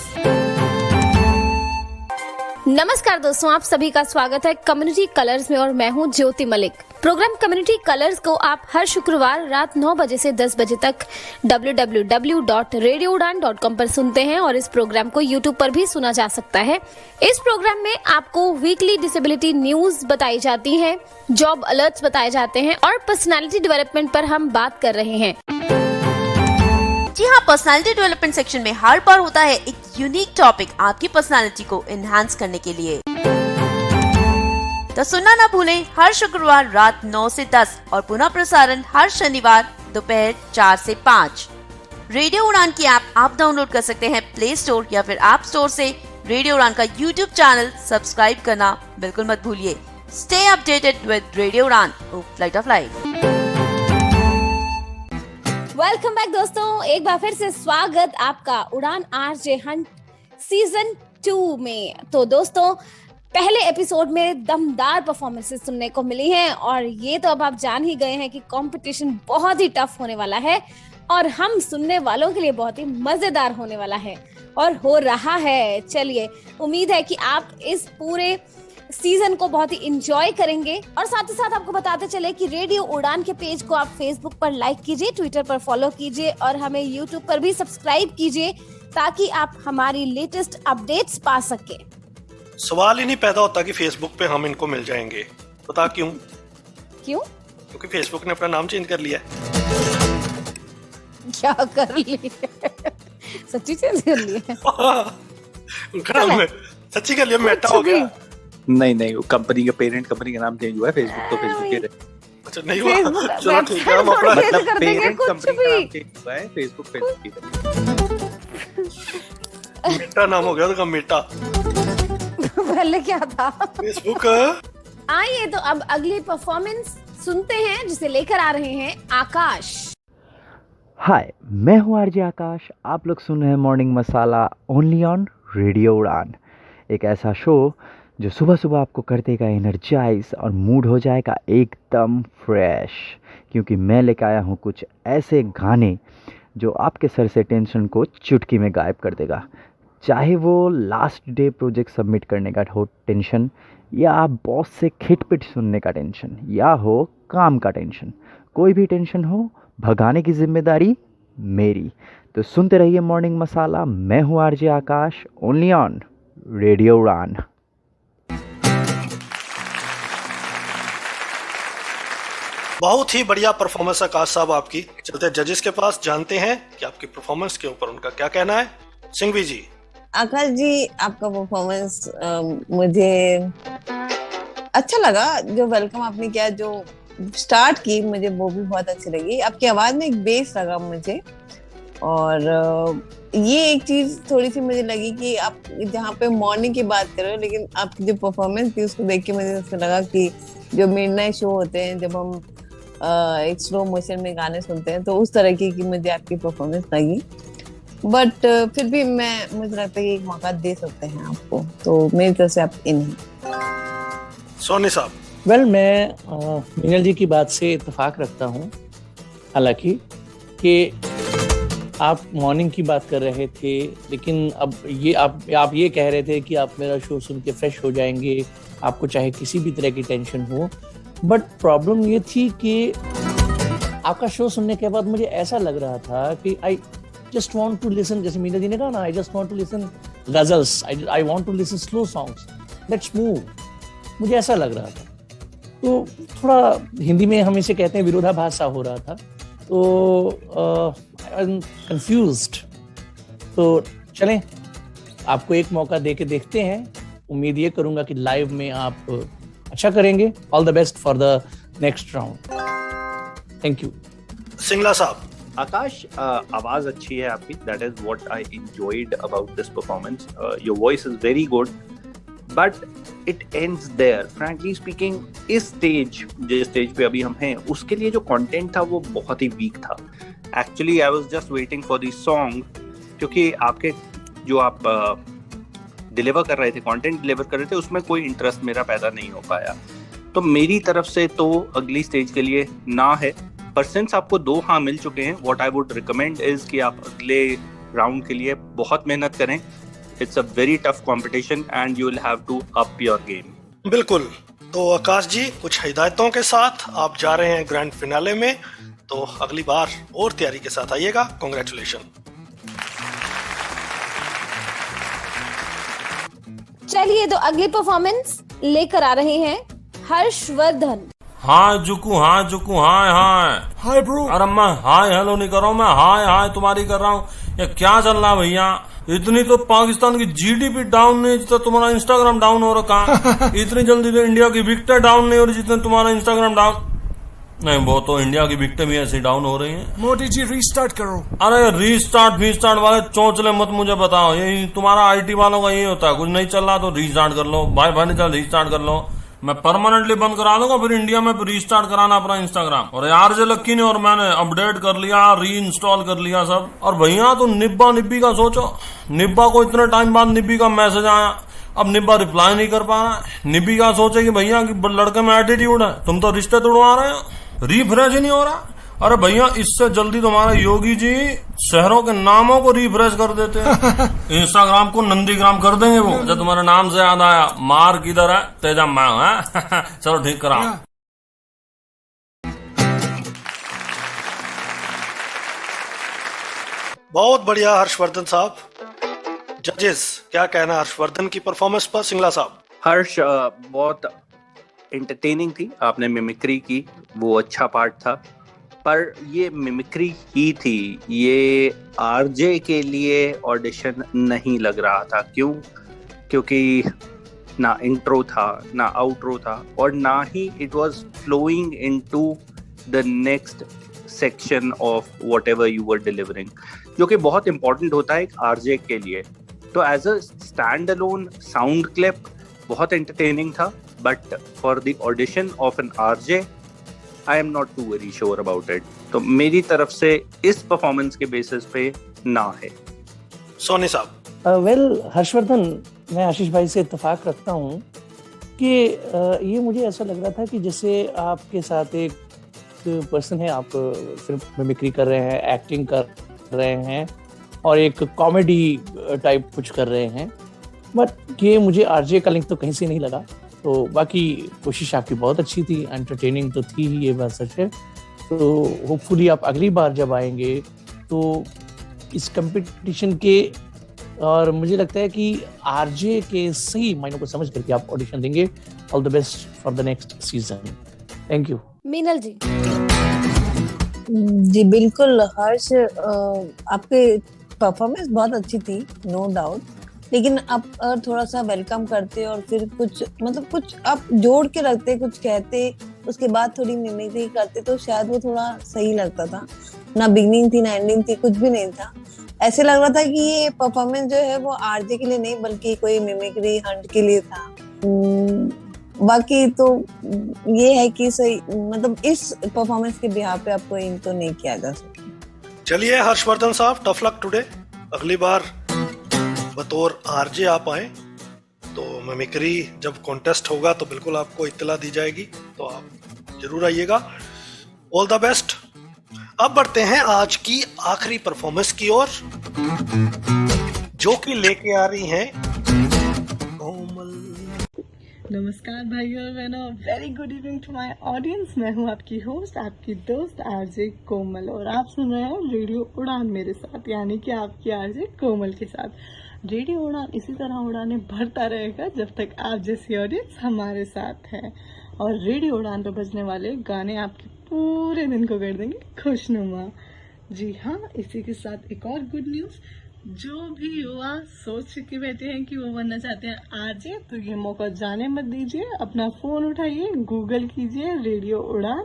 नमस्कार दोस्तों, आप सभी का स्वागत है कम्युनिटी कलर्स में और मैं हूं ज्योति मलिक। प्रोग्राम कम्युनिटी कलर्स को आप हर शुक्रवार रात 9 बजे से 10 बजे तक www.radioudan.com पर सुनते हैं और इस प्रोग्राम को YouTube पर भी सुना जा सकता है। इस प्रोग्राम में आपको वीकली डिसेबिलिटी न्यूज बताई जाती है, जॉब अलर्ट्स बताए जाते हैं और पर्सनालिटी डेवलपमेंट पर हम बात कर रहे हैं। जी हाँ, पर्सनालिटी डेवलपमेंट सेक्शन में हर बार होता है एक यूनिक टॉपिक आपकी पर्सनालिटी को एनहांस करने के लिए। तो सुनना ना भूलें हर शुक्रवार रात 9 से 10 और पुनः प्रसारण हर शनिवार दोपहर 4 से 5। रेडियो उड़ान की ऐप आप डाउनलोड कर सकते हैं प्ले स्टोर या फिर ऐप स्टोर से। रेडियो उड़ान का यूट्यूब चैनल सब्सक्राइब करना बिल्कुल मत भूलिए। Stay updated with radio Udaan, flight of life. Welcome back दोस्तों, एक बार फिर से स्वागत आपका उड़ान आरजे हंट सीजन 2 में। तो दोस्तों, पहले एपिसोड में दमदार परफॉर्मेंसेस सुनने को मिली हैं और ये तो अब आप जान ही गए हैं कि कंपटीशन बहुत ही टफ होने वाला है और हम सुनने वालों के लिए बहुत ही मजेदार होने वाला है और हो रहा है। चलिए, उम्मीद है कि आप इस पूरे सीजन को बहुत ही इंजॉय करेंगे और साथ ही साथ आपको बताते चले कि रेडियो उड़ान के पेज को आप फेसबुक पर लाइक कीजिए, ट्विटर पर फॉलो कीजिए और हमें यूट्यूब पर भी सब्सक्राइब कीजिए ताकि आप हमारी लेटेस्ट अपडेट्स पा सके। सवाल ही नहीं पैदा होता कि फेसबुक पे हम इनको मिल जाएंगे। बता क्यों? क्योंकि फेसबुक ने अपना नाम चेंज कर लिया है। क्या कर लिया? सच्ची चेंज कर लिया? उनका नाम सच्ची कर लिया, मेटा हो गया। नहीं, वो कंपनी का पेरेंट कंपनी का नाम चेंज हुआ है, फेसबुक तो फेसबुक के अच्छा नहीं हुआ। चलो ठीक है, हम अपना मतलब पेरेंट कंपनी का नाम चेंज हुआ है, फेसबुक की। मेटा नाम हो गया तो मेटा। पहले क्या था? फेसबुक। आइए तो अब अगली परफॉर्मेंस सुनते हैं जिसे लेकर आ रहे हैं आकाश। हाय, मैं हूँ आरजे आकाश। आप लोग सुन रहे हैं morning masala only on radio उड़ान, एक ऐसा शो जो सुबह सुबह आपको कर देगा एनर्जाइज और मूड हो जाएगा एकदम फ्रेश, क्योंकि मैं लेकर आया हूँ कुछ ऐसे गाने जो आपके सर से टेंशन को चुटकी में गायब कर देगा। चाहे वो लास्ट डे प्रोजेक्ट सबमिट करने का हो टेंशन, या बॉस से खिटपिट सुनने का टेंशन, या हो काम का टेंशन, कोई भी टेंशन हो, भगाने की जिम्मेदारी मेरी। तो सुनते रहिए मॉर्निंग मसाला। मैं हूँ RJ Akash, only on radio उड़ान। बहुत ही बढ़िया परफॉर्मेंस आकाश साहब आपकी। चलते जजेस के पास, जानते हैं कि आपकी परफॉर्मेंस के ऊपर उनका क्या कहना है। सिंघवी जी। आकाश जी, आपका परफॉर्मेंस मुझे अच्छा लगा। जो वेलकम आपने किया, जो स्टार्ट की, मुझे वो भी बहुत अच्छी लगी। आपकी आवाज में एक बेस लगा मुझे और ये एक चीज थोड़ी सी मुझे लगी कि आप जहाँ पे मॉर्निंग की बात कर रहे हो, लेकिन आपकी जो परफॉर्मेंस थी उसको देख के मुझे ऐसा लगा कि जो मिडनाइट शो होते हैं जब हम एक स्लो मोशन में गाने सुनते हैं, तो उस तरह की मुझे आपकी परफॉर्मेंस लगी। बट फिर भी मुझे लगता है कि एक मौका दे सकते हैं आपको, तो मेरी तरफ से आप इन। सोनी साहब। वेल, मैं मीनल जी की बात से इत्तेफाक रखता हूँ। हालांकि कि आप मॉर्निंग की बात कर रहे थे, लेकिन अब ये आप ये कह रहे थे कि आप मेरा शो सुन के फ्रेश हो जाएंगे, आपको चाहे किसी भी तरह की टेंशन हो। बट प्रॉब्लम ये थी कि आपका शो सुनने के बाद मुझे ऐसा लग रहा था कि I just want to listen, जैसे मीना जी ने कहा ना, I just want to listen ghazals, I want to listen slow songs, let's move. मुझे ऐसा लग रहा था। तो थोड़ा हिंदी में हम इसे कहते हैं विरोधाभास सा हो रहा था, तो आई एम कंफ्यूज्ड। तो चलें, आपको एक मौका दे के देखते हैं। उम्मीद ये करूंगा कि लाइव में आप अच्छा करेंगे। All the best for the next round. Thank you. Singla Sahab. Akash, आवाज अच्छी है आपकी, that is what I enjoyed about this performance. Your voice is very good, but it ends there. Frankly speaking, इस स्टेज, जिस स्टेज पे अभी हम हैं, उसके लिए जो कंटेंट था वो बहुत ही वीक था। Actually I was just waiting for the song, क्योंकि आपके जो आप डिलीवर कर रहे थे, कंटेंट डिलीवर कर रहे थे, उसमें कोई इंटरेस्ट मेरा पैदा नहीं हो पाया। तो मेरी तरफ से तो अगली स्टेज के लिए ना है, पर सिंस आपको 2 हाँ मिल चुके हैं, what I would recommend is कि आप अगले राउंड के लिए बहुत मेहनत करें। It's a very tough competition and you will have to up your game. बिल्कुल। तो आकाश जी, कुछ हिदायतों के साथ आप जा रहे हैं ग्रैंड फिनाले में, तो अगली बार और तैयारी के साथ आइएगा। कांग्रेचुलेशन। चलिए, तो अगली परफॉर्मेंस लेकर आ रहे हैं हर्षवर्धन। हाय जुकू, हाय जुकू, हाय हाय हाय ब्रो। अरे मैं हाय हेलो नहीं कर रहा हूँ, मैं हाय हाय तुम्हारी कर रहा हूँ। ये क्या चल रहा है भैया? इतनी तो पाकिस्तान की जीडीपी डाउन नहीं जितना तुम्हारा इंस्टाग्राम डाउन हो रखा है। इतनी जल्दी तो इंडिया की विकेट डाउन नहीं हो रही जितना तुम्हारा इंस्टाग्राम डाउन नहीं। वो तो इंडिया की विकेट भी ऐसी डाउन हो रही हैं। मोदी जी रीस्टार्ट करो। अरे रीस्टार्ट वाले चौंचले मत मुझे बताओ, यही तुम्हारा आईटी वालों का यही होता है, कुछ नहीं चल रहा तो रीस्टार्ट कर लो। भाई ने चल रीस्टार्ट कर लो, मैं परमानेंटली बंद करा दूंगा, फिर इंडिया में रीस्टार्ट कराना अपना इंस्टाग्राम। और यार जे लक्की ने और मैंने अपडेट कर लिया, री इंस्टॉल कर लिया सब। और भैया तो निब्बा का सोचो, निब्बा को इतने टाइम बाद निब्बी का मैसेज आया, अब निब्बा रिप्लाई नहीं कर पा रहा है। निब्बी का सोचे कि भैया की लड़के में एटीट्यूड है, तुम तो रिश्ते तोड़वा रहे हो, रिफ्रेश ही नहीं हो रहा। अरे भैया इससे जल्दी तुम्हारा योगी जी शहरों के नामों को रिफ्रेश कर देते हैं। इंस्टाग्राम को नंदीग्राम कर देंगे वो। जब तुम्हारे नाम से याद आया, मार किधर है? तेजा मैं हूं। चलो ठीक कराओ। बहुत बढ़िया हर्षवर्धन साहब। जजेस, क्या कहना हर्षवर्धन की परफॉर्मेंस पर? सिंगला साहब। हर्ष बहुत एंटरटेनिंग थी, आपने मिमिक्री की, वो अच्छा पार्ट था, पर ये मिमिक्री ही थी, ये आरजे के लिए ऑडिशन नहीं लग रहा था। क्यों? क्योंकि ना इंट्रो था, ना आउट्रो था, और ना ही it was flowing into the next section of whatever you were delivering, जो कि बहुत इंपॉर्टेंट होता है एक आरजे के लिए। तो as a stand alone sound clip बहुत एंटरटेनिंग था, but for the audition of an RJ I am not too very sure about it. तो मेरी तरफ से इस परफॉर्मेंस के बेसिस पे ना है। सोनी साहब। वेल हर्षवर्धन, मैं आशीष भाई से इत्तेफाक रखता हूँ कि ये मुझे ऐसा लग रहा था कि जैसे आपके साथ एक पर्सन है, आप सिर्फ मिमिक्री कर रहे हैं, एक्टिंग कर रहे हैं और एक कॉमेडी टाइप कुछ कर रहे हैं, बट ये मुझे आरजे का लिंक तो कहीं से नहीं लगा। तो बाकी कोशिश आपकी बहुत अच्छी थी, एंटरटेनिंग तो थी ही, ये बात सच है। तो होपफुली आप अगली बार जब आएंगे तो इस कंपटीशन के, और मुझे लगता है कि आरजे के सही मायनों को समझ करके आप ऑडिशन देंगे। All the best for the next season. Thank you. Meenal ji. जी बिल्कुल हर्ष, आपके परफॉर्मेंस बहुत अच्छी थी, नो डाउट, लेकिन आप थोड़ा सा वेलकम करते और फिर कुछ मतलब कुछ आप जोड़ के रखते, कुछ कहते, उसके बाद थोड़ी मिमिक्री करते तो शायद वो थोड़ा सही लगता था। ना बिगनिंग थी, ना एंडिंग थी, कुछ भी नहीं था। ऐसे लग रहा था कि ये परफॉर्मेंस जो है वो आरजे के लिए नहीं बल्कि कोई मिमिक्री हंट के लिए था। बाकी तो ये है कि सही, मतलब इस परफॉर्मेंस के बिहार पे आपको इन तो नहीं किया जा सकता। चलिए हर्षवर्धन साहब, टफ लक टुडे। अगली बार बतौर आरजे आप आए तो मिमिक्री जब कॉन्टेस्ट होगा तो बिल्कुल आपको इत्तला दी जाएगी, तो आप जरूर आइएगा। All the best. अब बढ़ते हैं आज की आखिरी परफॉर्मेंस की ओर, जो कि लेके आ रही हैं नमस्कार भाइयों और बहनों, very good evening to my audience. मैं हूं आपकी होस्ट, आपकी दोस्त आरजे कोमल, और आप सुन रहे हैं रेडियो उड़ान मेरे साथ, यानी कि आपकी आरजे कोमल के साथ। रेडियो उड़ान इसी तरह उड़ाने भरता रहेगा जब तक आप जैसी ऑडियंस हमारे साथ है, और रेडियो उड़ान पर बजने वाले गाने आपके पूरे दिन को कर देंगे खुशनुमा। जी हाँ, इसी के साथ एक और गुड न्यूज़, जो भी युवा सोच के बैठे हैं कि वो बनना चाहते हैं आरजे, तो ये मौका जाने मत दीजिए। अपना फ़ोन उठाइए, गूगल कीजिए रेडियो उड़ान,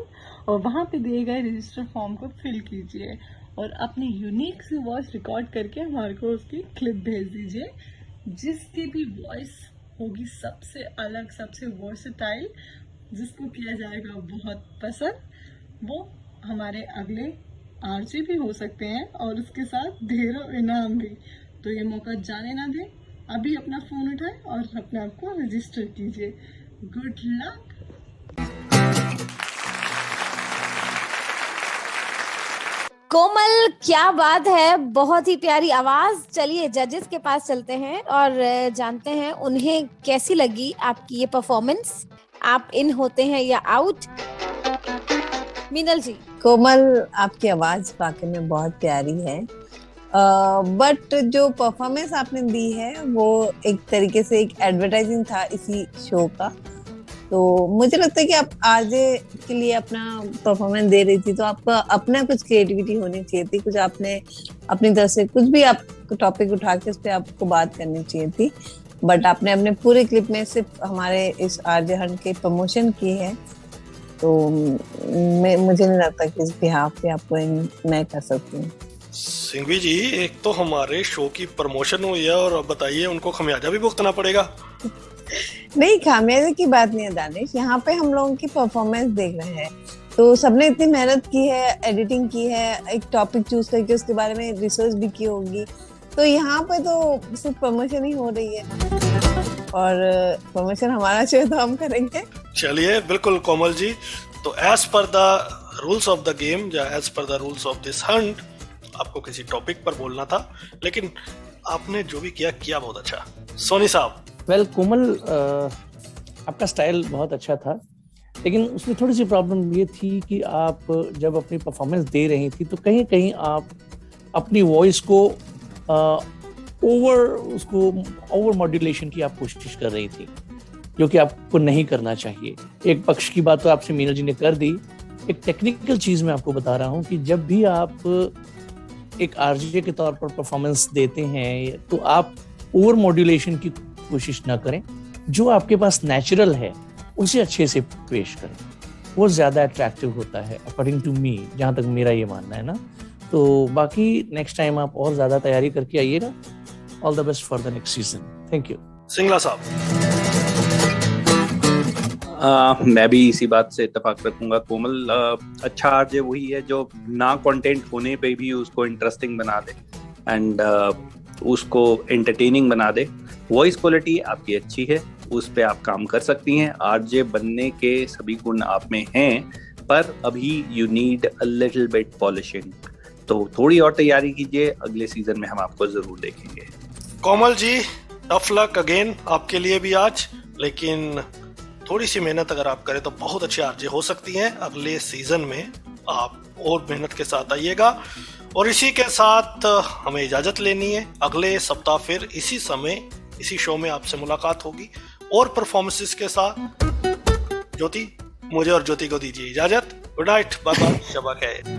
और वहाँ पे दिए गए रजिस्टर फॉर्म को फिल कीजिए और अपनी यूनिक सी वॉइस रिकॉर्ड करके हमारे को उसकी क्लिप भेज दीजिए। जिसकी भी वॉइस होगी सबसे अलग, सबसे वर्सेटाइल, जिसको किया जाएगा बहुत पसंद, वो हमारे अगले आरजे भी हो सकते हैं और उसके साथ ढेरों इनाम भी। तो ये मौका जाने ना दें, अभी अपना फोन उठाएं और अपने आप को रजिस्टर कीजिए। Good luck. कोमल, क्या बात है, बहुत ही प्यारी आवाज। चलिए जजेस के पास चलते हैं और जानते हैं उन्हें कैसी लगी आपकी ये परफॉर्मेंस। आप इन होते हैं या आउट? मीनल जी। कोमल, आपकी आवाज वाकई में बहुत प्यारी है, बट जो परफॉर्मेंस आपने दी है वो एक तरीके से एक एडवर्टाइजिंग था इसी शो का। तो मुझे लगता है कि आप आरजे के लिए अपना परफॉर्मेंस दे रही थी तो आपका अपना कुछ क्रिएटिविटी होनी चाहिए थी, कुछ आपने अपनी तरफ से कुछ भी आप टॉपिक उठा के उस पर आपको बात करनी चाहिए थी। बट आपने अपने पूरे क्लिप में सिर्फ हमारे इस आरजे हंट के प्रमोशन की है, तो मुझे नहीं लगता कि इस बिहाफ पे आपको मैं कर सकती हूँ। सिंघवी जी, एक तो हमारे शो की प्रमोशन हुई है और अब बताइए उनको खमियाजा भी भुगतना पड़ेगा। नहीं, खामियाजे की बात नहीं है दानिश, यहाँ पे हम लोगों की परफॉर्मेंस देख रहे हैं। तो सबने इतनी मेहनत की है, एडिटिंग की है, एक टॉपिक चूज करके उसके बारे में रिसर्च भी की होगी, तो यहाँ पे तो सिर्फ प्रमोशन ही हो रही है और प्रमोशन हमारा चाहिए तो हम करेंगे। चलिए, बिल्कुल कोमल जी। तो as per the rules of the game या as per the rules of this hunt आपको किसी टॉपिक पर बोलना था, लेकिन आपने जो भी किया बहुत अच्छा। सोनी साहब। वेल कोमल, आपका स्टाइल बहुत अच्छा था, लेकिन उसमें थोड़ी सी प्रॉब्लम ये थी कि आप जब अपनी परफॉर्मेंस दे रही थी तो कहीं कहीं आप अपनी वॉइस को ओवर मॉड्यूलेशन की आप कोशिश कर रही थी, जो कि आपको नहीं करना चाहिए। एक पक्ष की बात तो आपसे मीनल जी ने कर दी, एक टेक्निकल चीज़ मैं आपको बता रहा हूँ कि जब भी आप एक आरजे के तौर पर परफॉर्मेंस देते हैं तो आप ओवर मॉड्यूलेशन की कोशिश ना करें, जो आपके पास नेचुरल है उसे अच्छे से पेश करें, वो ज़्यादा अट्रैक्टिव होता है अकॉर्डिंग टू मी, जहाँ तक मेरा ये मानना है ना। तो बाकी नेक्स्ट टाइम आप और ज़्यादा तैयारी करके आइएगा। All the best for the next season. Thank you. Singla साहब। मैं भी इसी बात से इत्तेफाक रखूंगा कोमल। अच्छा आरजे वही है जो ना कंटेंट होने पे भी उसको इंटरेस्टिंग बना दे एंड उसको एंटरटेनिंग बना दे। वॉइस क्वालिटी आपकी अच्छी है, उस पे आप काम कर सकती हैं। आरजे बनने के सभी गुण आप में हैं, पर अभी you need a little bit polishing. तो थोड़ी और तैयारी कीजिए, अगले सीजन में हम आपको जरूर देखेंगे। Komal ji, tough luck again आपके लिए भी आज, लेकिन थोड़ी सी मेहनत अगर आप करें तो बहुत अच्छे आरजे हो सकती हैं। अगले सीजन में आप और मेहनत के साथ आइएगा। और इसी के साथ हमें इजाजत लेनी है। अगले सप्ताह फिर इसी समय इसी शो में आपसे मुलाकात होगी और परफॉर्मेंसेस के साथ। ज्योति, मुझे और ज्योति को दीजिए इजाजत। Good night, bye bye, Shaba खैर।